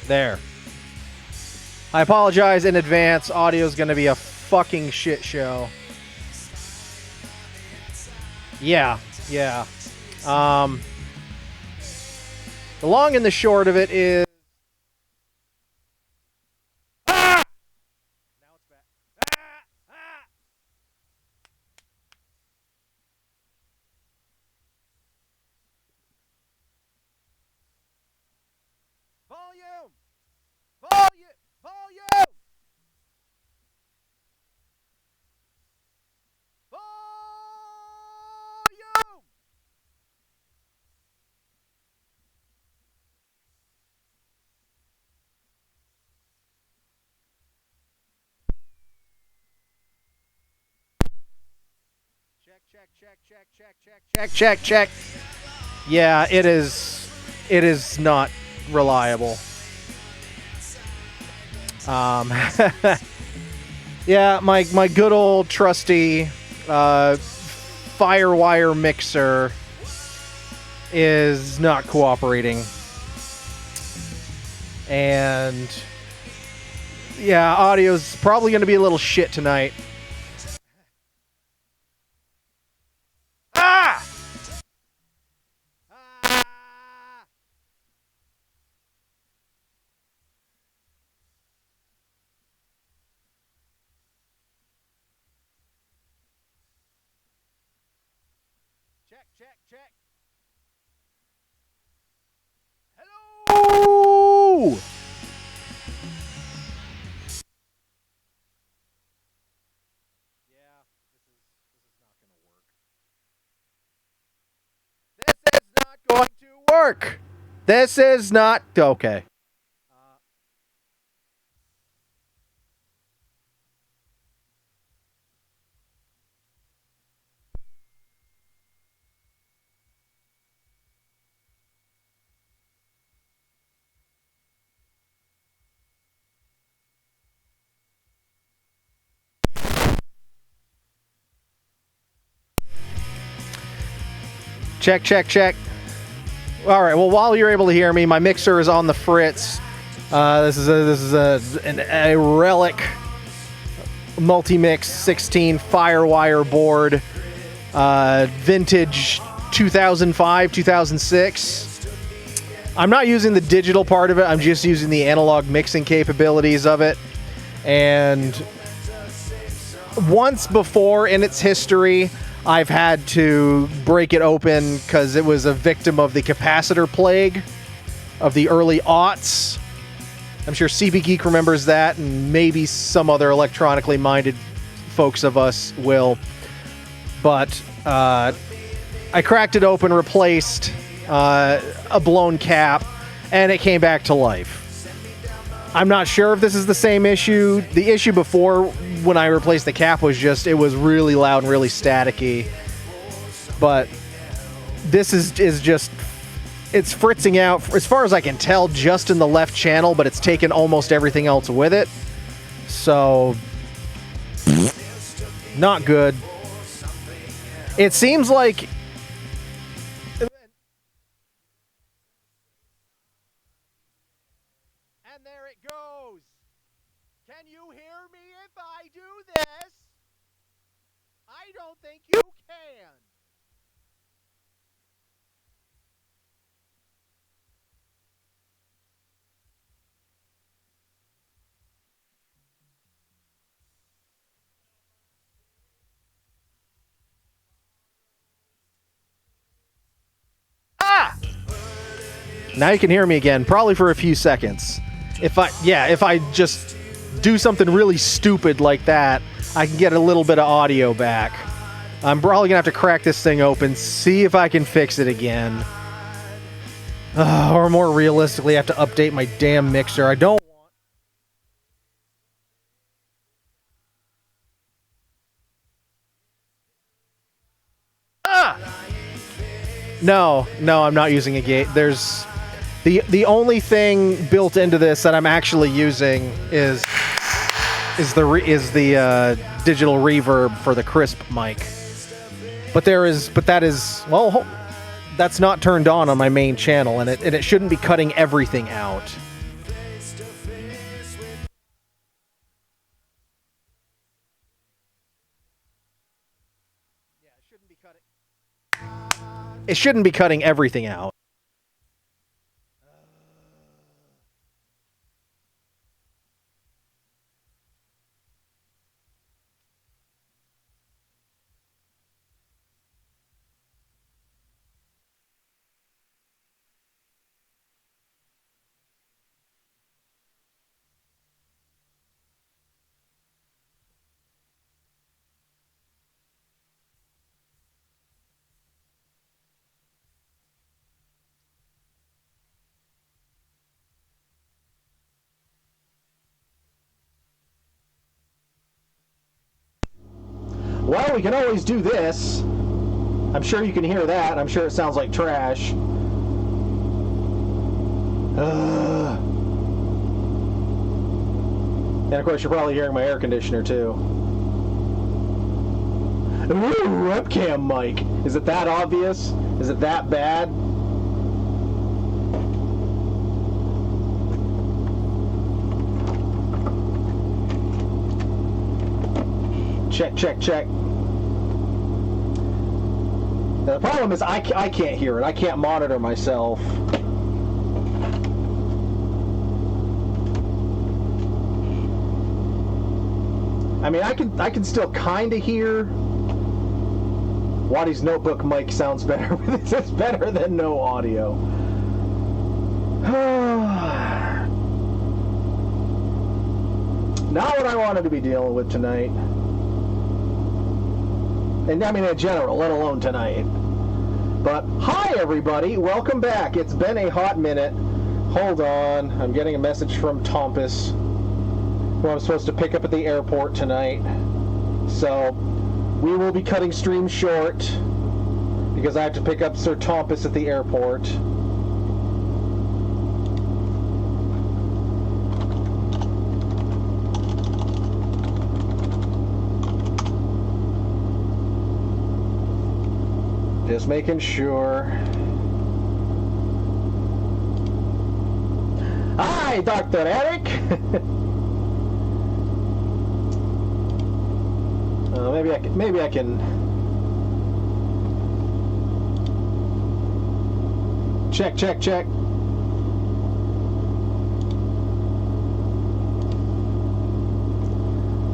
There. I apologize in advance. Audio's going to be a fucking shit show. Yeah. The long and the short of it is... Ah! Now it's back. Volume! Volume! Volume! Volume! Check. Yeah, it is not reliable. Yeah, my good old trusty Firewire mixer is not cooperating. And yeah, audio's probably going to be a little shit tonight. Check. Hello! Yeah, this is not going to work. This is not okay. Check. All right. Well, while you're able to hear me, my mixer is on the fritz. This is a Relic Multi-Mix 16 Firewire board, vintage 2005, 2006. I'm not using the digital part of it. I'm just using the analog mixing capabilities of it. And once before in its history, I've had to break it open because it was a victim of the capacitor plague of the early aughts. I'm sure CB Geek remembers that, and maybe some other electronically minded folks of us will. But I cracked it open, replaced a blown cap, and it came back to life. I'm not sure if this is the same issue. The issue before, when I replaced the cap, was just it was really loud and really staticky. But this is just, it's fritzing out, as far as I can tell, just in the left channel, but it's taken almost everything else with it. So, not good. It seems like... And there it goes. Can you hear me if I do this? I don't think you can. Now you can hear me again, probably for a few seconds. If I just do something really stupid like that, I can get a little bit of audio back. I'm probably gonna have to crack this thing open, see if I can fix it again. Or more realistically, I have to update my damn mixer. I don't want... No, I'm not using a gate. There's... The only thing built into this that I'm actually using is the digital reverb for the crisp mic. But that's not turned on my main channel, and it shouldn't be cutting everything out. it shouldn't be cutting everything out. Well, we can always do this. I'm sure you can hear that. I'm sure it sounds like trash. And of course, you're probably hearing my air conditioner too. Ooh, webcam mic. Is it that obvious? Is it that bad? Check, check, check. Now, the problem is I can't hear it. I can't monitor myself. I mean, I can still kind of hear. Waddy's notebook mic sounds better. It's better than no audio. Not what I wanted to be dealing with tonight. And I mean in general, let alone tonight. But hi everybody, welcome back. It's been a hot minute. Hold on, I'm getting a message from Tompus, who I'm supposed to pick up at the airport tonight. So we will be cutting stream short because I have to pick up Sir Tompus at the airport. Just making sure. Hi, Dr. Eric! Maybe I can check.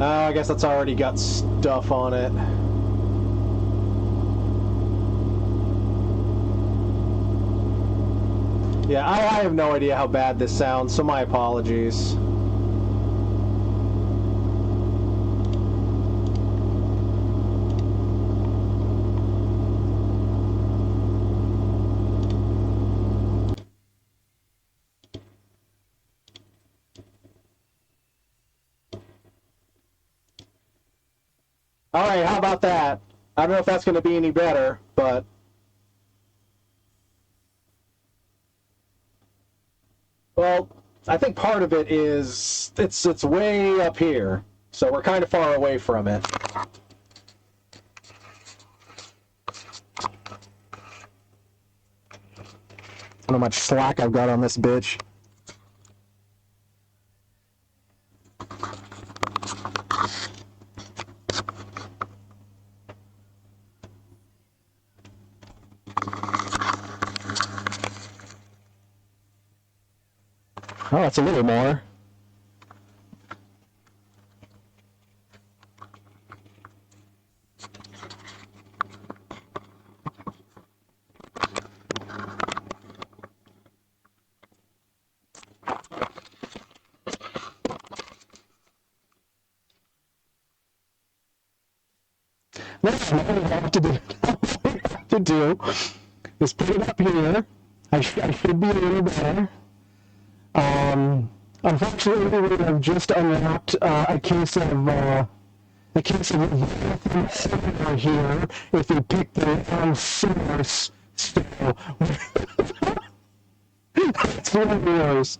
Oh, I guess that's already got stuff on it. Yeah, I have no idea how bad this sounds, so my apologies. Alright, how about that? I don't know if that's going to be any better, but... Well, I think part of it is it's way up here, so we're kind of far away from it. I don't know how much slack I've got on this bitch. Oh, that's a little more. That's what I have to do. Is put it up here. I should be a little better. Unfortunately, we have just unlocked a case of silver here. If you pick the source, still, it's one of yours.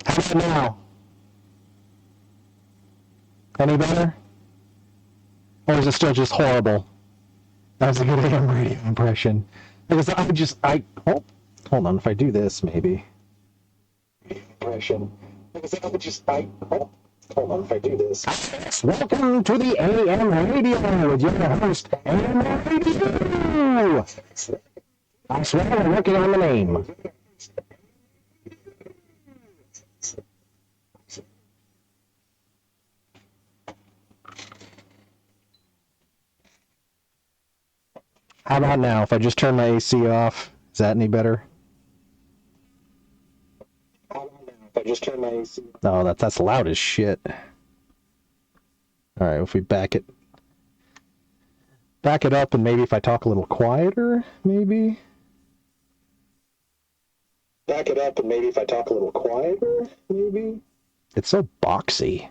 How about now? Any better? Or is it still just horrible? That was a good AM radio impression. Because hold on, if I do this, maybe. Impression. Because I would just, hold on, if I do this. Welcome to the AM radio with your host, AM Radio. I swear I'm working on the name. How about now? If I just turn my AC off, is that any better? How about now? If I just turn my AC off. Oh, that's loud as shit. All right, if we back it up, and maybe if I talk a little quieter, maybe. Back it up, and maybe if I talk a little quieter, maybe. It's so boxy.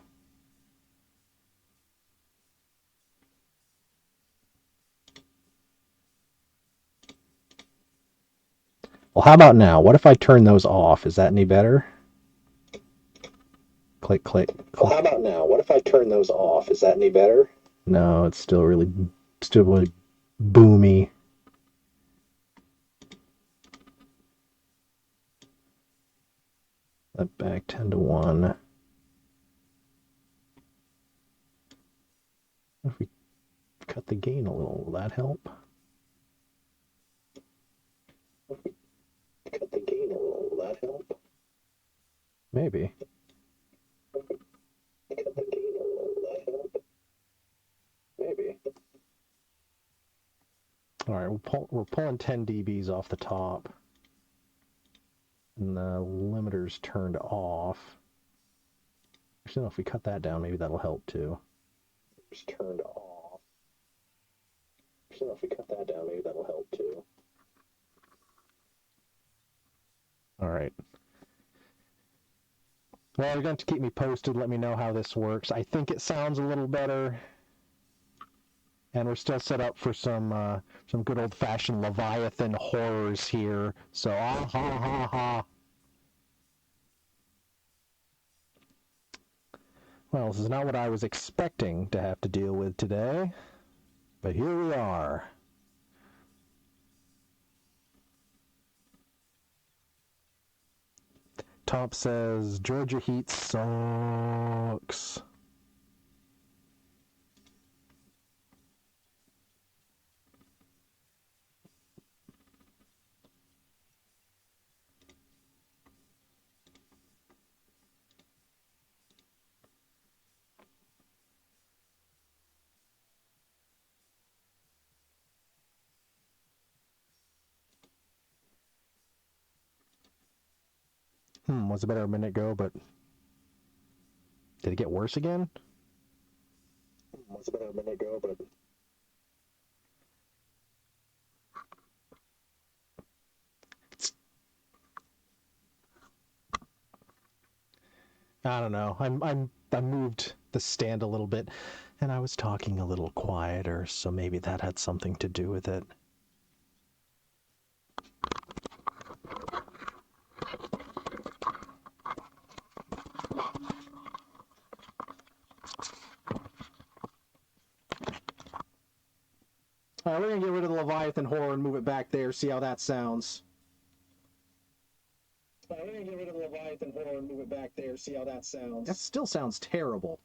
Well, how about now? What if I turn those off? Is that any better? Click, click, click. Well, how about now? What if I turn those off? Is that any better? No, it's still really boomy. That back 10 to 1. If we cut the gain a little, will that help? If we cut the gain a little, will that help? Maybe. Cut the gain a little, will that help? Maybe. All right, we're pulling 10 dBs off the top, and the limiter's turned off. Actually, no, if we cut that down, maybe that'll help too. It's turned off. Actually, no, if we cut that down, maybe that'll help too. All right. Well, you're going to keep me posted. Let me know how this works. I think it sounds a little better. And we're still set up for some good old-fashioned Leviathan horrors here. So, ah ha ha ha. Well, this is not what I was expecting to have to deal with today. But here we are. Top says, Georgia heat sucks. Was it better a minute ago, but did it get worse again? Was it better a minute ago, but I don't know. I moved the stand a little bit, and I was talking a little quieter, so maybe that had something to do with it. All right, we're gonna get rid of the Leviathan horror and move it back there. See how that sounds. All right, we're gonna get rid of the Leviathan horror and move it back there. See how that sounds. That still sounds terrible.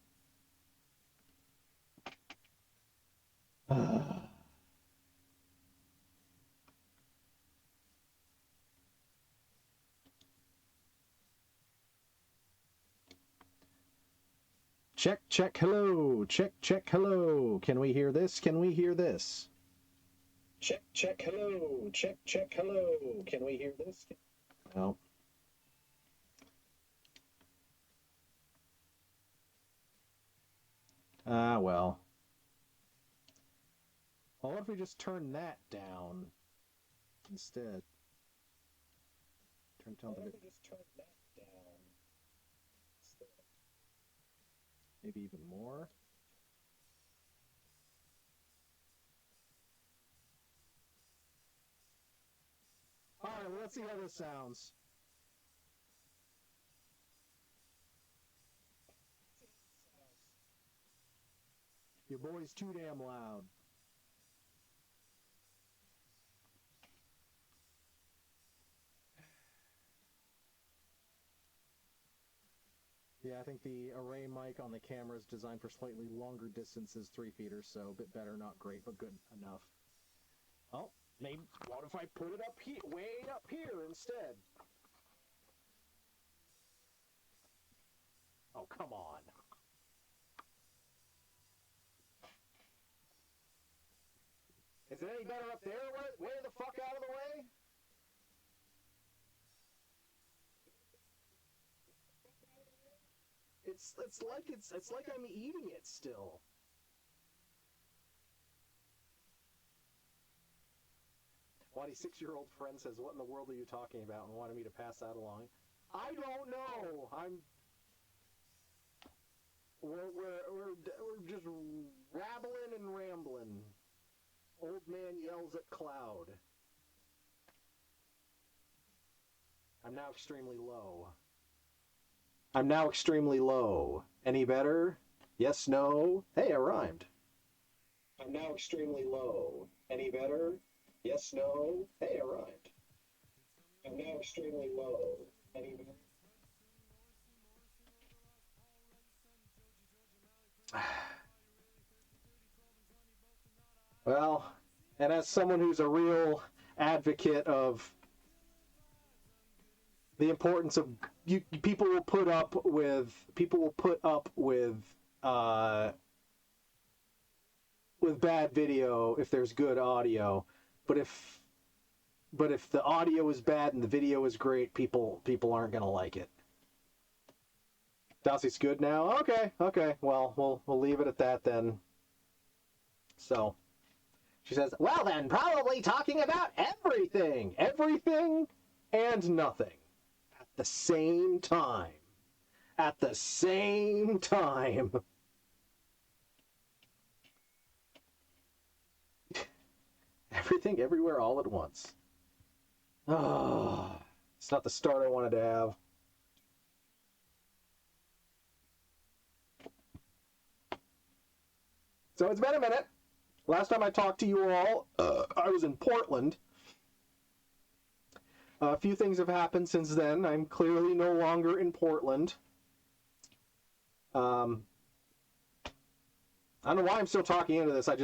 Check, check, hello. Check, check, hello. Can we hear this? Can we hear this? Check, check, hello. Check, check, hello. Can we hear this? No. Ah, well. Well, what if we just turn that down instead? Turn down the... just turn that down instead? Maybe even more? Alright, well, let's see how this sounds. Your boy's too damn loud. Yeah, I think the array mic on the camera is designed for slightly longer distances, 3 feet or so. A bit better, not great, but good enough. Oh, maybe, what if I put it up here, way up here instead? Oh, come on. Is it any better up there? Way the fuck out of the way? It's like I'm eating it still. Why 6-year-old friend says, "What in the world are you talking about?" and wanted me to pass that along. I don't know. We're just rabbling and rambling. Old man yells at cloud. I'm now extremely low. Any better? Yes, no? Hey, I rhymed. I'm now extremely low. Any better? Yes, no? Hey, I rhymed. I'm now extremely low. Any better? Well, and as someone who's a real advocate of the importance of people will put up with bad video if there's good audio, but if the audio is bad and the video is great, people aren't gonna like it. Dossie's good now. Okay. Well, we'll leave it at that then. So she says, "Well then, probably talking about everything and nothing at the same time. Everything, everywhere, all at once. Oh, it's not the start I wanted to have." So it's been a minute. Last time I talked to you all, I was in Portland. A few things have happened since then. I'm clearly no longer in Portland. I don't know why I'm still talking into this. I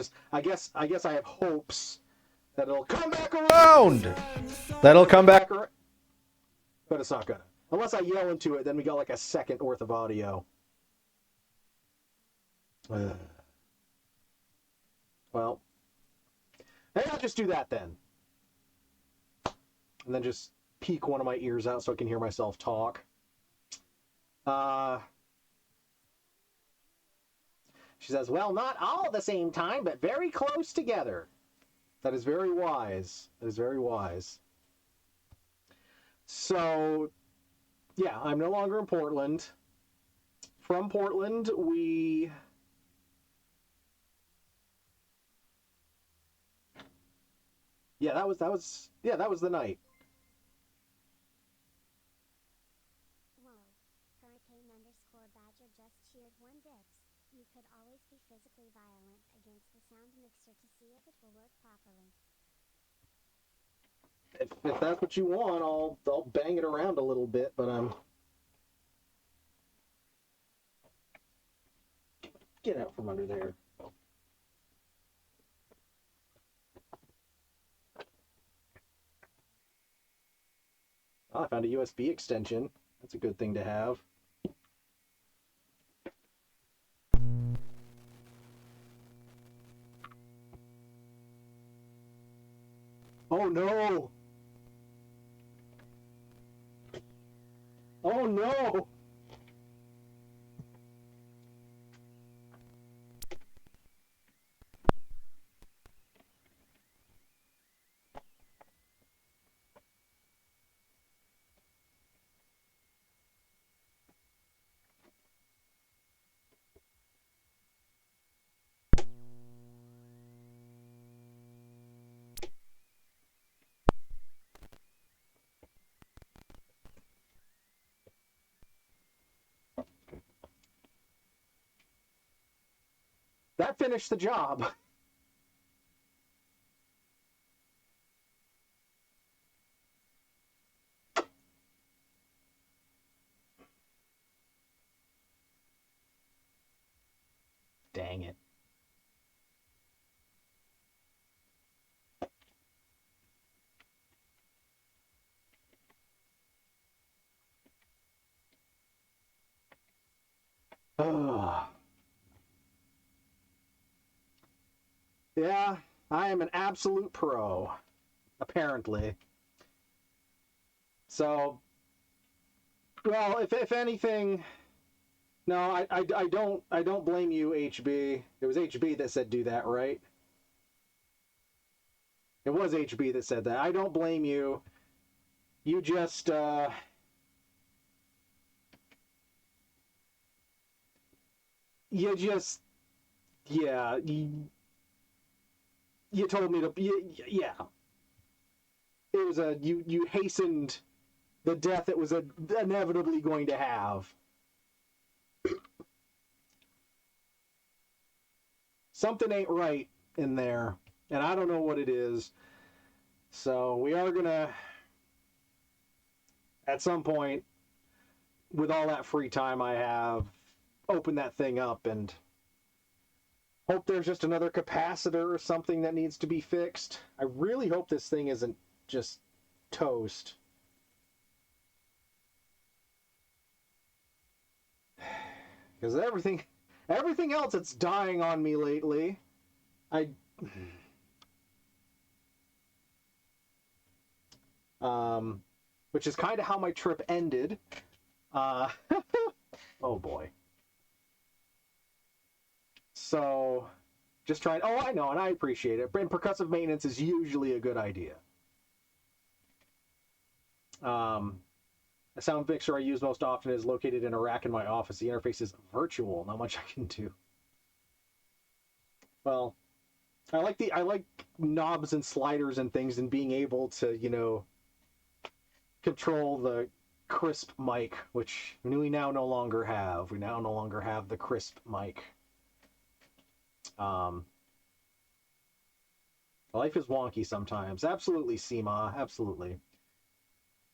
guess I have hopes that it'll come back around. But it's not gonna. Unless I yell into it, then we got like a second worth of audio. Well, maybe I'll just do that then. And then just peek one of my ears out so I can hear myself talk. She says, "Well, not all at the same time, but very close together." That is very wise. So, yeah, I'm no longer in Portland. From Portland, that was the night. Whoa. Hurricane_Badger just cheered 1 dips. You could always be physically violent against the sound mixer to see if it will work properly. If that's what you want, I'll bang it around a little bit, but get out from under there. Oh, I found a USB extension. That's a good thing to have. Oh no! Oh no! That finished the job. Dang it. Ugh. Yeah, I am an absolute pro, apparently. So, well, if anything, no, I don't blame you, HB. It was HB that said do that, right? It was HB that said that. I don't blame you. You just you just yeah, you told me to yeah. It was a you hastened the death it was inevitably going to have. Something ain't right in there, and I don't know what it is. So we are gonna, at some point, with all that free time I have, open that thing up and hope there's just another capacitor or something that needs to be fixed. I really hope this thing isn't just toast. Because everything else that's dying on me lately, I which is kind of how my trip ended. Oh boy. So just trying. Oh, I know, and I appreciate it. And percussive maintenance is usually a good idea. The sound mixer I use most often is located in a rack in my office. The interface is virtual. Not much I can do. Well, I like knobs and sliders and things, and being able to control the crisp mic, which we now no longer have. We now no longer have the crisp mic. Life is wonky sometimes. Absolutely, Seema. Absolutely.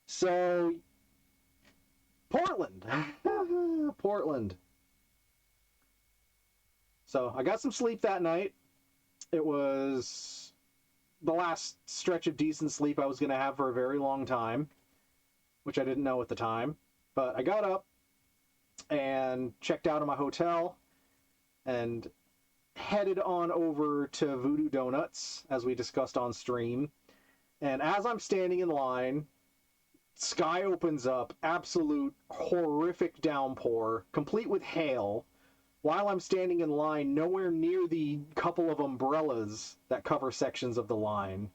So, Portland. Portland. So, I got some sleep that night. It was the last stretch of decent sleep I was going to have for a very long time, which I didn't know at the time. But I got up and checked out of my hotel and headed on over to Voodoo Donuts, as we discussed on stream. And as I'm standing in line, sky opens up, absolute horrific downpour, complete with hail. While I'm standing in line, nowhere near the couple of umbrellas that cover sections of the line.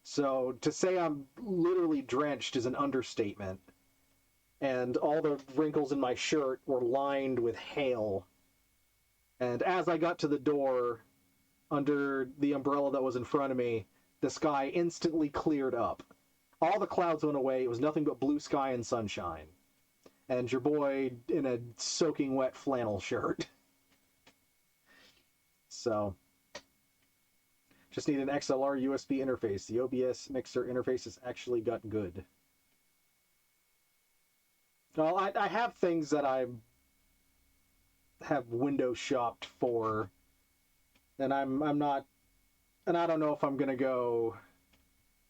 So to say I'm literally drenched is an understatement. And all the wrinkles in my shirt were lined with hail. And as I got to the door, under the umbrella that was in front of me, the sky instantly cleared up. All the clouds went away. It was nothing but blue sky and sunshine. And your boy in a soaking wet flannel shirt. So, just need an XLR USB interface. The OBS mixer interface has actually got good. Well, I have things that I have window shopped for, and I'm not, and I don't know if I'm gonna go,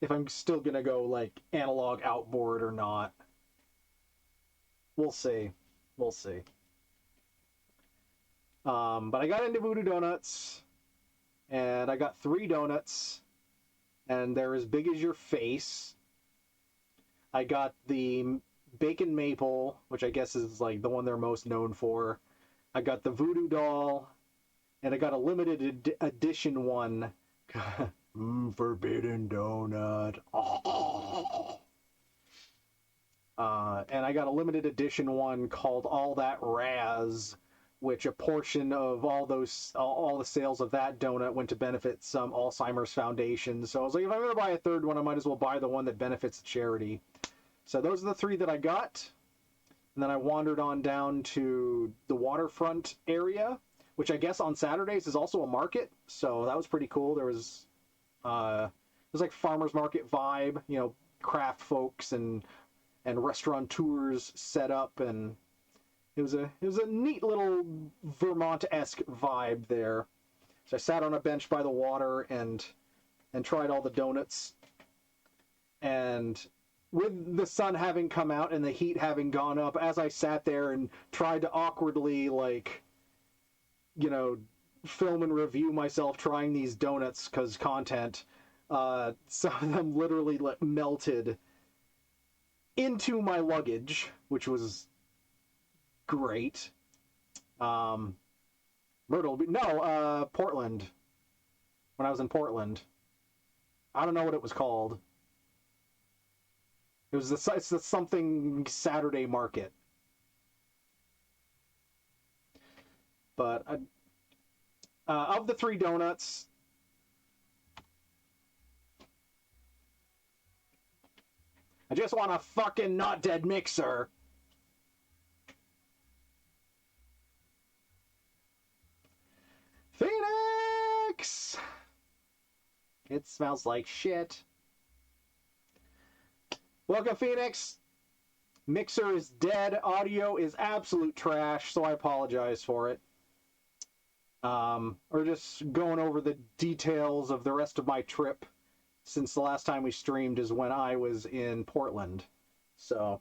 if I'm still gonna go like analog outboard or not. We'll see. We'll see. But I got into Voodoo Donuts, and I got 3 donuts, and they're as big as your face. I got the bacon maple, which I guess is like the one they're most known for. I got the voodoo doll, and I got a limited edition one. Forbidden donut. And I got a limited edition one called All That Raz, which a portion of all the sales of that donut went to benefit some Alzheimer's foundation. So I was like, if I'm going to buy a third one, I might as well buy the one that benefits the charity. So those are the 3 that I got. And then I wandered on down to the waterfront area, which I guess on Saturdays is also a market. So that was pretty cool. There was like farmers market vibe, you know, craft folks and restaurateurs set up, and it was a neat little Vermont-esque vibe there. So I sat on a bench by the water and tried all the donuts. And with the sun having come out and the heat having gone up, as I sat there and tried to awkwardly, like, you know, film and review myself trying these donuts because content, some of them literally melted into my luggage, which was great. Myrtle, no, Portland. When I was in Portland, I don't know what it was called. It's the something Saturday market. But of the 3 donuts, I just want a fucking not dead mixer. Phoenix! It smells like shit. Welcome, Phoenix. Mixer is dead. Audio is absolute trash, so I apologize for it. Or just going over the details of the rest of my trip since the last time we streamed is when I was in Portland. So,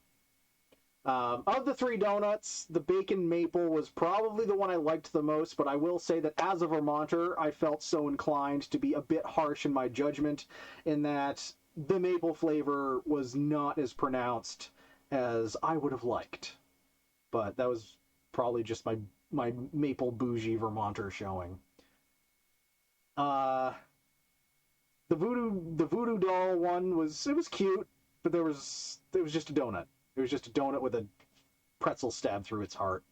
of the 3 donuts, the bacon maple was probably the one I liked the most, but I will say that as a Vermonter, I felt so inclined to be a bit harsh in my judgment in that the maple flavor was not as pronounced as I would have liked. But that was probably just my maple bougie Vermonter showing. The voodoo doll one was cute, but it was just a donut. It was just a donut with a pretzel stabbed through its heart.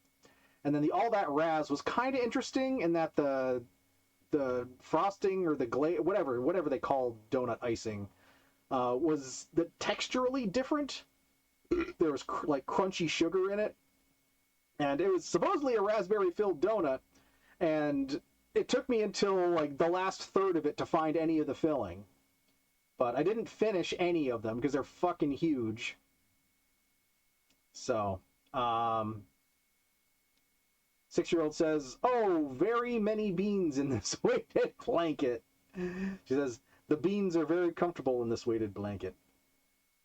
And then the All That Raz was kind of interesting in that the frosting or the glaze, whatever they call donut icing, was texturally different. There was like crunchy sugar in it, and it was supposedly a raspberry filled donut, and it took me until like the last third of it to find any of the filling. But I didn't finish any of them because they're fucking huge. So, 6-year-old says, "Oh, very many beans in this weighted blanket." She says, "The beans are very comfortable in this weighted blanket."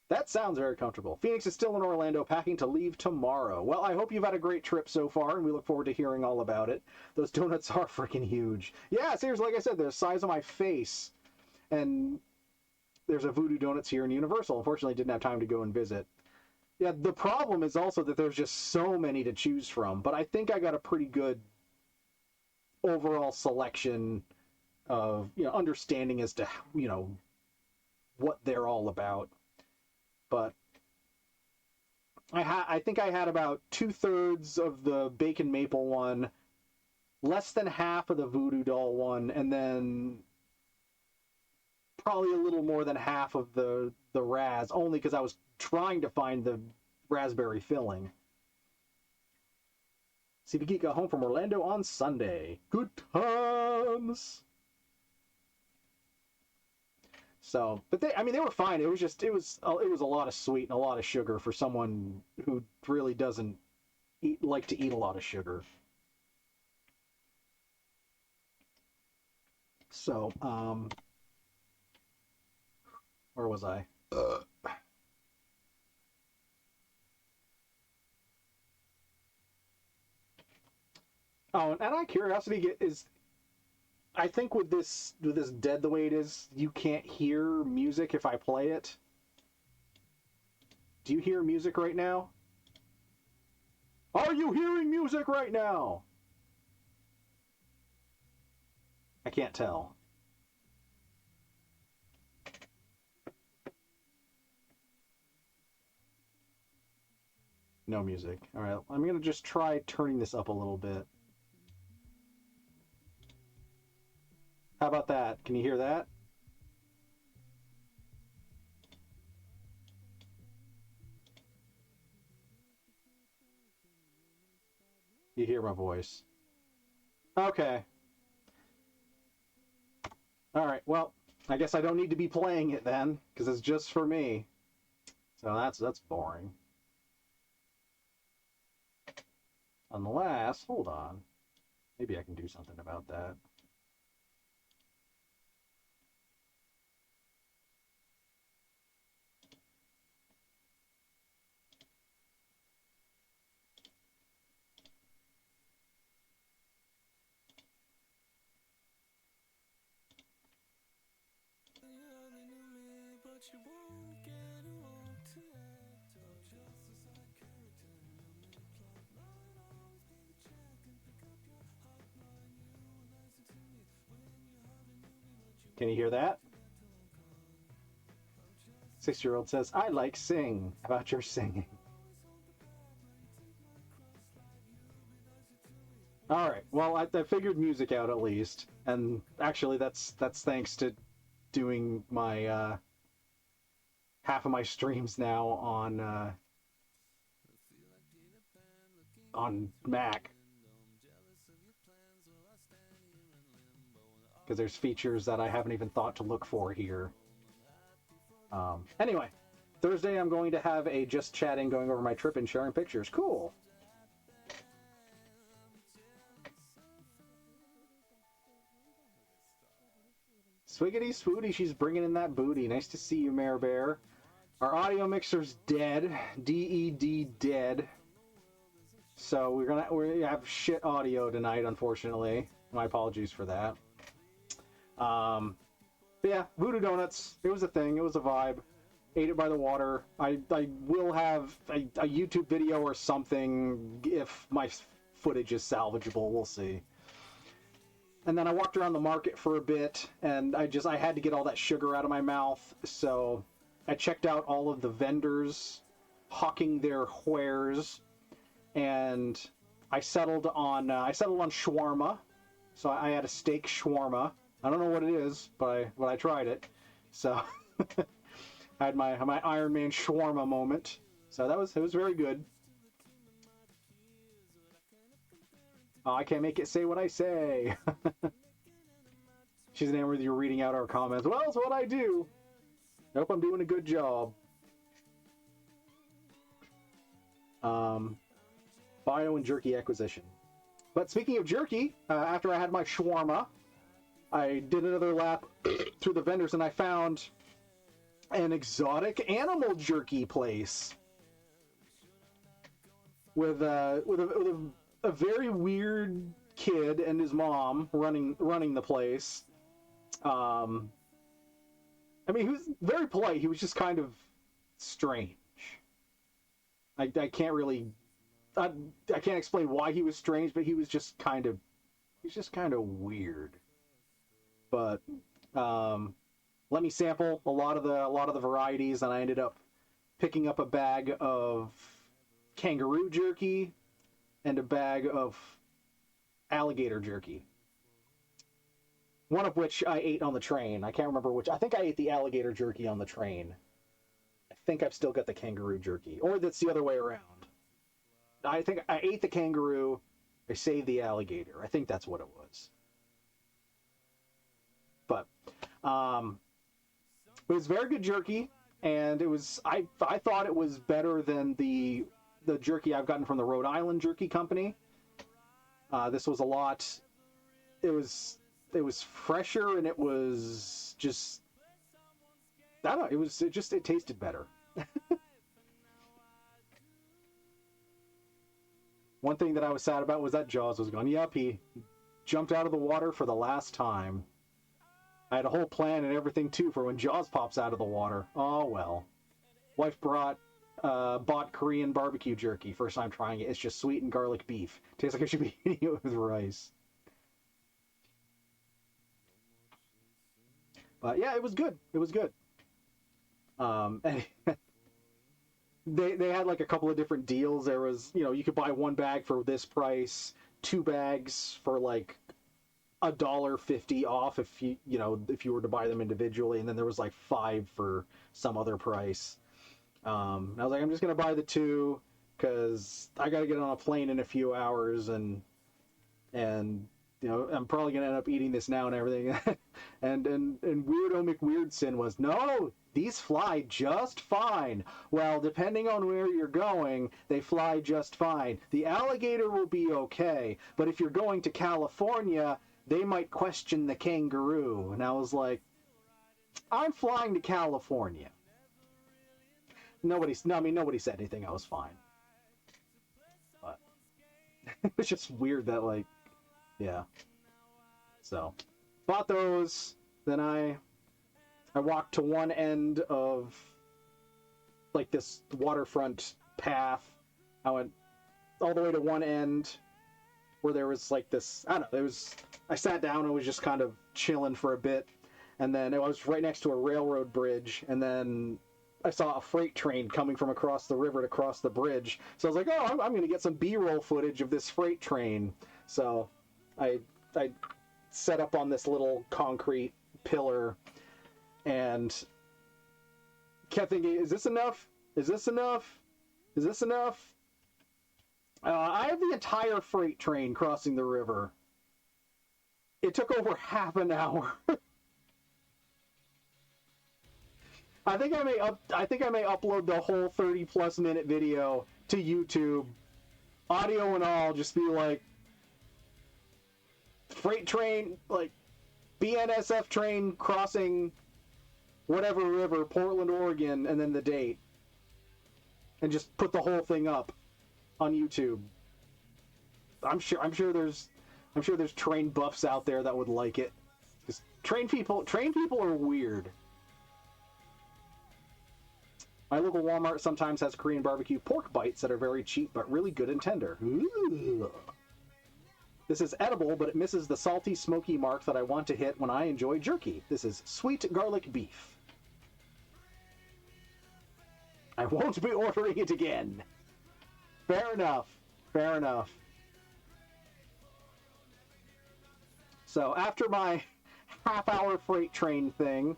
That sounds very comfortable. Phoenix is still in Orlando, packing to leave tomorrow. Well, I hope you've had a great trip so far, and we look forward to hearing all about it. Those donuts are freaking huge. Yeah, seriously, like I said, they're the size of my face. And there's a Voodoo Donuts here in Universal. Unfortunately, didn't have time to go and visit. Yeah, the problem is also that there's just so many to choose from, but I think I got a pretty good overall selection of, you know, understanding as to, you know, what they're all about. But I think I had about 2/3 of the bacon maple one, less than half of the voodoo doll one, and then probably a little more than half of the Raz, only because I was trying to find the raspberry filling. CB Geek got home from Orlando on Sunday. Good times. So, but they were fine. It was a lot of sweet and a lot of sugar for someone who really doesn't like to eat a lot of sugar. So, where was I? Oh, and out of curiosity, I think with this dead the way it is, you can't hear music if I play it. Do you hear music right now? Are you hearing music right now? I can't tell. No music. All right, I'm going to just try turning this up a little bit. How about that? Can you hear that? You hear my voice. Okay. All right. Well, I guess I don't need to be playing it then, because it's just for me. So that's boring. Unless, hold on, maybe I can do something about that. Can you hear that? 6-year-old says, I like sing. How about your singing? All right. Well, I figured music out at least, and actually, that's thanks to doing my half of my streams now on Mac, because there's features that I haven't even thought to look for here. Anyway, Thursday I'm going to have a just chatting, going over my trip and sharing pictures. Cool. Swiggity swooty, she's bringing in that booty. Nice to see you, Mare Bear. Our audio mixer's dead. DED dead. So we're gonna have shit audio tonight, unfortunately. My apologies for that. But yeah, Voodoo Donuts. It was a thing. It was a vibe. Ate it by the water. I will have a YouTube video or something if my footage is salvageable. We'll see. And then I walked around the market for a bit, and I had to get all that sugar out of my mouth, so I checked out all of the vendors hawking their wares, and I settled on shawarma. So I had a steak shawarma. I don't know what it is, but I tried it. So I had my Iron Man shawarma moment. So it was very good. Oh, I can't make it say what I say. She's enamored with you reading out our comments. Well, it's what I do. I hope I'm doing a good job. Bio and jerky acquisition. But speaking of jerky, after I had my shawarma, I did another lap through the vendors, and I found an exotic animal jerky place with a very weird kid and his mom running the place. I mean, he was very polite. He was just kind of strange. I can't really, I can't explain why he was strange, but he was just kind of weird. But let me sample a lot of the varieties, and I ended up picking up a bag of kangaroo jerky and a bag of alligator jerky. One of which I ate on the train. I can't remember which. I think I ate the alligator jerky on the train. I think I've still got the kangaroo jerky. Or that's the other way around. I think I ate the kangaroo, I saved the alligator. I think that's what it was. But it was very good jerky, and it was I thought it was better than the jerky I've gotten from the Rhode Island Jerky Company. This was a lot. It was fresher, and it was just, I don't know. It tasted better. One thing that I was sad about was that Jaws was gone. Yep, he jumped out of the water for the last time. I had a whole plan and everything too for when Jaws pops out of the water. Oh well. Wife bought Korean barbecue jerky. First time trying it. It's just sweet and garlic beef. Tastes like I should be eating it with rice. But yeah, it was good. It was good. And they had like a couple of different deals. There was, you could buy one bag for this price, two bags for like $1.50 off if you were to buy them individually, and then there was like 5 for some other price. And I was like, I'm just gonna buy the 2 because I gotta get on a plane in a few hours, and you know, I'm probably gonna end up eating this now and everything. and Weirdo McWeirdson was, no, these fly just fine. Well, depending on where you're going, they fly just fine. The alligator will be okay, but if you're going to California, they might question the kangaroo. And I was like, I'm flying to California. Nobody said anything. I was fine. But it's just weird that, like, yeah. So, bought those. Then I walked to one end of, like, this waterfront path. I went all the way to one end where there was, like, this, I don't know, I sat down and was just kind of chilling for a bit. And then I was right next to a railroad bridge. And then I saw a freight train coming from across the river to cross the bridge. So I was like, oh, I'm going to get some B-roll footage of this freight train. So I set up on this little concrete pillar and kept thinking, is this enough? Is this enough? Is this enough? I have the entire freight train crossing the river. It took over half an hour. I think I may upload the whole 30+ minute video to YouTube, audio and all, just be like, freight train, like, BNSF train crossing whatever river, Portland, Oregon, and then the date. And just put the whole thing up on YouTube. I'm sure there's train buffs out there that would like it. Because train people are weird. My local Walmart sometimes has Korean barbecue pork bites that are very cheap but really good and tender. Ooh. This is edible, but it misses the salty, smoky mark that I want to hit when I enjoy jerky. This is sweet garlic beef. I won't be ordering it again. Fair enough. Fair enough. So after my half-hour freight train thing,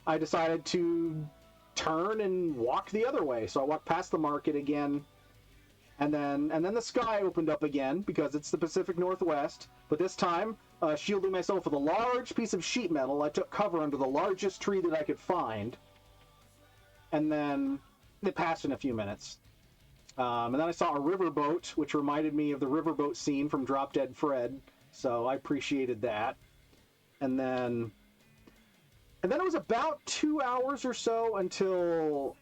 I decided to turn and walk the other way. So I walked past the market again. And then the sky opened up again because it's the Pacific Northwest. But this time, shielding myself with a large piece of sheet metal, I took cover under the largest tree that I could find. And then it passed in a few minutes. And then I saw a riverboat, which reminded me of the riverboat scene from Drop Dead Fred. So I appreciated that. And then it was about 2 hours or so until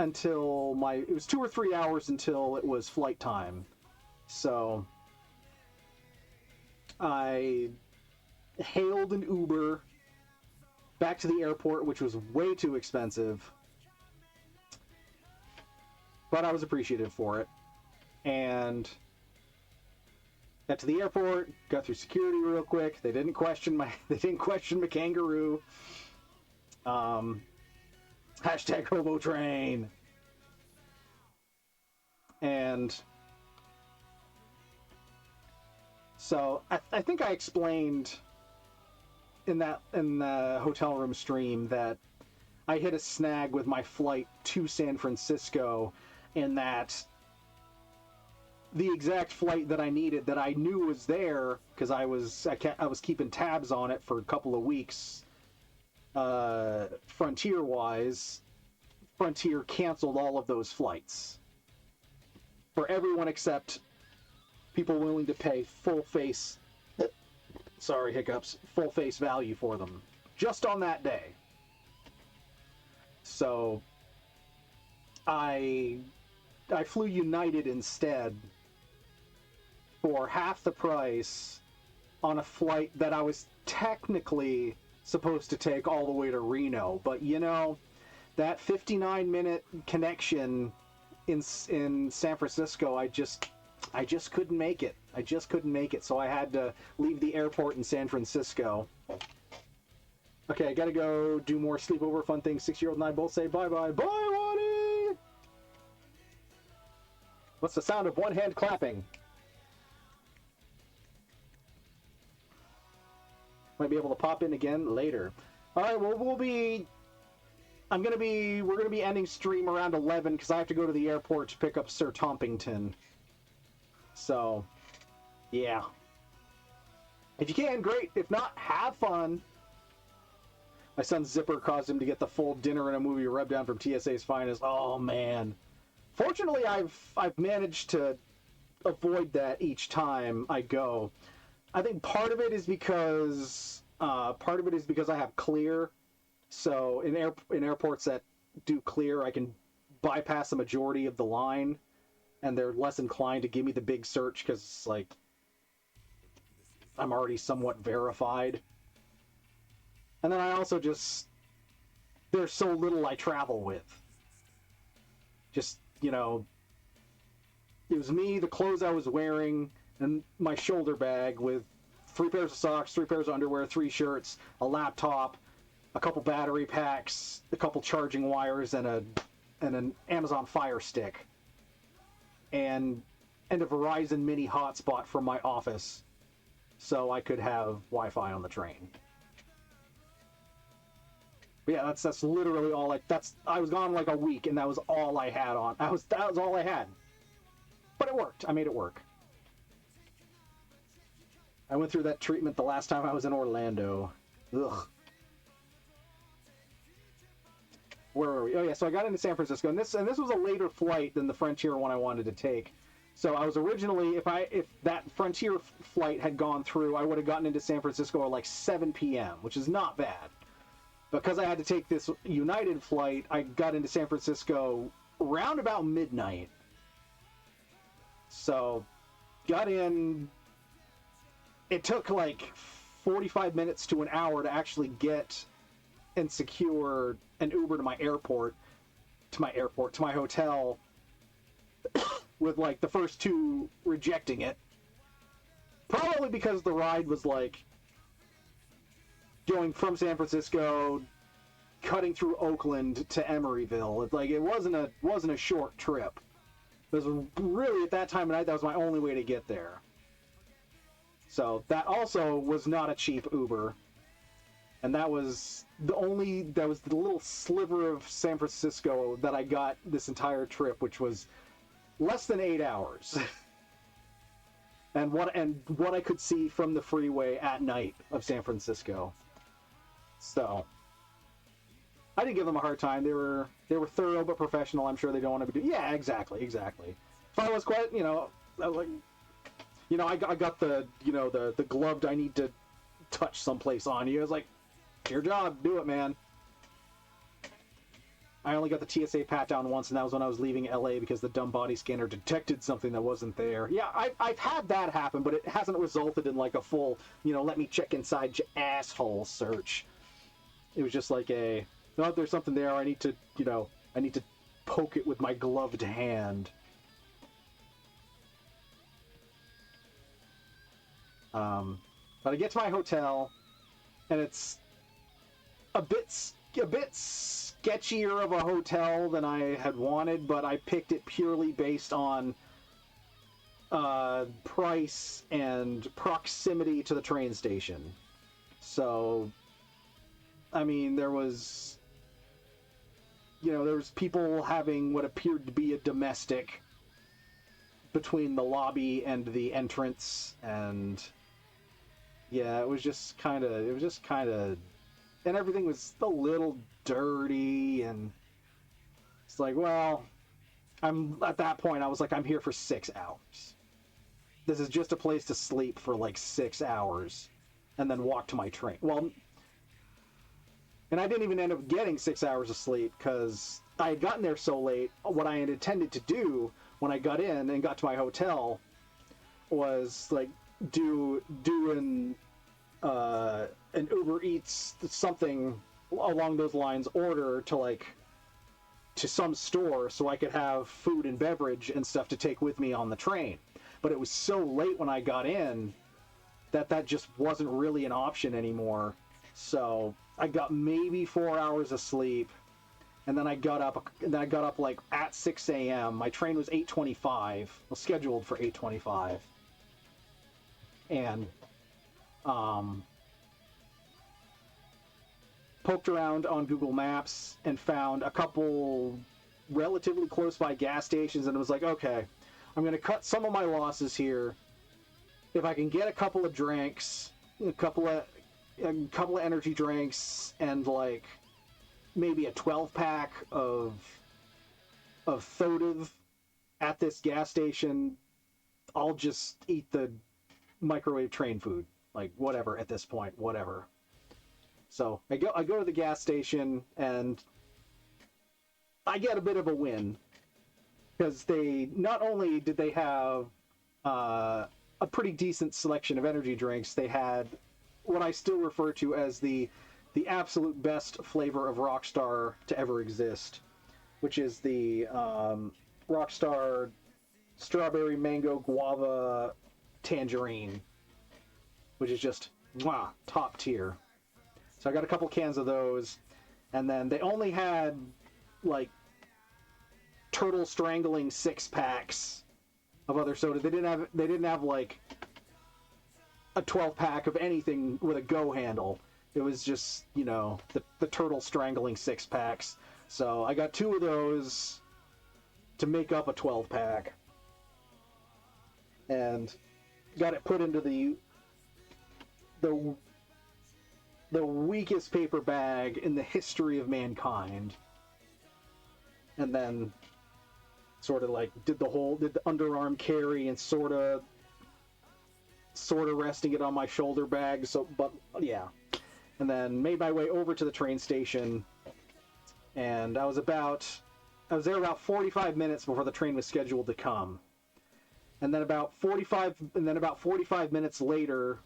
it was 2 or 3 hours until it was flight time. So I hailed an Uber back to the airport, which was way too expensive, but I was appreciative for it. And got to the airport, got through security real quick. They didn't question my kangaroo. Hashtag Hobo Train. And so I think I explained in the hotel room stream that I hit a snag with my flight to San Francisco, in that the exact flight that I needed, that I knew was there because I was keeping tabs on it for a couple of weeks. Frontier-wise, Frontier canceled all of those flights for everyone except people willing to pay full face value for them just on that day. So I flew United instead for half the price on a flight that I was technically supposed to take all the way to Reno, but you know, that 59-minute connection in San Francisco, I just couldn't make it. So I had to leave the airport in San Francisco. Okay, I gotta go do more sleepover fun things. 6-year-old and I both say bye-bye. Bye, Ronnie! What's the sound of one hand clapping? Might be able to pop in again later. All right, well, we're gonna be ending stream around 11 because I have to go to the airport to pick up Sir Tompington. So, yeah. If you can, great. If not, have fun. My son's zipper caused him to get the full dinner and a movie rub down from TSA's finest. Oh man. Fortunately, I've managed to avoid that each time I go. I think part of it is because I have clear. So in airports that do clear, I can bypass the majority of the line, and they're less inclined to give me the big search because like I'm already somewhat verified. And then I also just there's so little I travel with. Just, you know, it was me, the clothes I was wearing, and my shoulder bag with 3 pairs of socks, 3 pairs of underwear, 3 shirts, a laptop, a couple battery packs, a couple charging wires, and an Amazon Fire Stick, and a Verizon mini hotspot from my office, so I could have Wi-Fi on the train. But yeah, that's literally all I was gone like a week, and that was all I had on. That was all I had. But it worked. I made it work. I went through that treatment the last time I was in Orlando. Ugh. Where were we? Oh yeah, so I got into San Francisco, and this was a later flight than the Frontier one I wanted to take. So I was originally, if that Frontier flight had gone through, I would have gotten into San Francisco at like 7 p.m., which is not bad. Because I had to take this United flight, I got into San Francisco around about midnight. So, got in. It took like 45 minutes to an hour to actually get and secure an Uber to my hotel, with like the first 2 rejecting it. Probably because the ride was like going from San Francisco, cutting through Oakland to Emeryville. Like it wasn't a short trip. It was really, at that time of night, that was my only way to get there. So that also was not a cheap Uber. And that was the little sliver of San Francisco that I got this entire trip, which was less than 8 hours. and what I could see from the freeway at night of San Francisco. So I didn't give them a hard time. They were thorough but professional. I'm sure they don't want to be doing. Yeah, exactly. If I was quite, I got the gloved, I need to touch someplace on you. I was like, it's your job, do it, man. I only got the TSA pat down once, and that was when I was leaving LA because the dumb body scanner detected something that wasn't there. Yeah, I've had that happen, but it hasn't resulted in like a full, let me check inside your asshole search. It was just like no, there's something there. I need to poke it with my gloved hand. But I get to my hotel, and it's a bit sketchier of a hotel than I had wanted, but I picked it purely based on price and proximity to the train station. So, I mean, there was people having what appeared to be a domestic between the lobby and the entrance, and yeah, it was just kind of, and everything was a little dirty, and it's like, well, at that point, I was like, I'm here for 6 hours. This is just a place to sleep for like 6 hours, and then walk to my train. Well, and I didn't even end up getting 6 hours of sleep, because I had gotten there so late. What I had intended to do when I got in and got to my hotel was like do an Uber Eats something along those lines order to some store so I could have food and beverage and stuff to take with me on the train. But it was so late when I got in that just wasn't really an option anymore. So I got maybe 4 hours of sleep, and then I got up like at 6 a.m. My train was 8:25, was scheduled for 8:25, and poked around on Google Maps and found a couple relatively close by gas stations, and it was like, okay, I'm going to cut some of my losses here. If I can get a couple of drinks a couple of energy drinks, and like maybe a 12-pack of Thodev at this gas station, I'll just eat the microwave train food. Like, whatever at this point, whatever. So I go to the gas station, and I get a bit of a win, because they not only did they have a pretty decent selection of energy drinks, they had what I still refer to as the absolute best flavor of Rockstar to ever exist, which is the Rockstar strawberry, mango, guava, tangerine, which is just mwah, top tier. So I got a couple cans of those, and then they only had like turtle strangling 6-packs of other soda. They didn't have like a 12-pack of anything with a go handle. It was just, you know, the turtle strangling 6-packs. So I got 2 of those to make up a 12-pack, and got it put into the weakest paper bag in the history of mankind, and then sort of like did the underarm carry and sort of resting it on my shoulder bag. So, but yeah, and then made my way over to the train station, and I was there about 45 minutes before the train was scheduled to come. And then about 45 minutes later,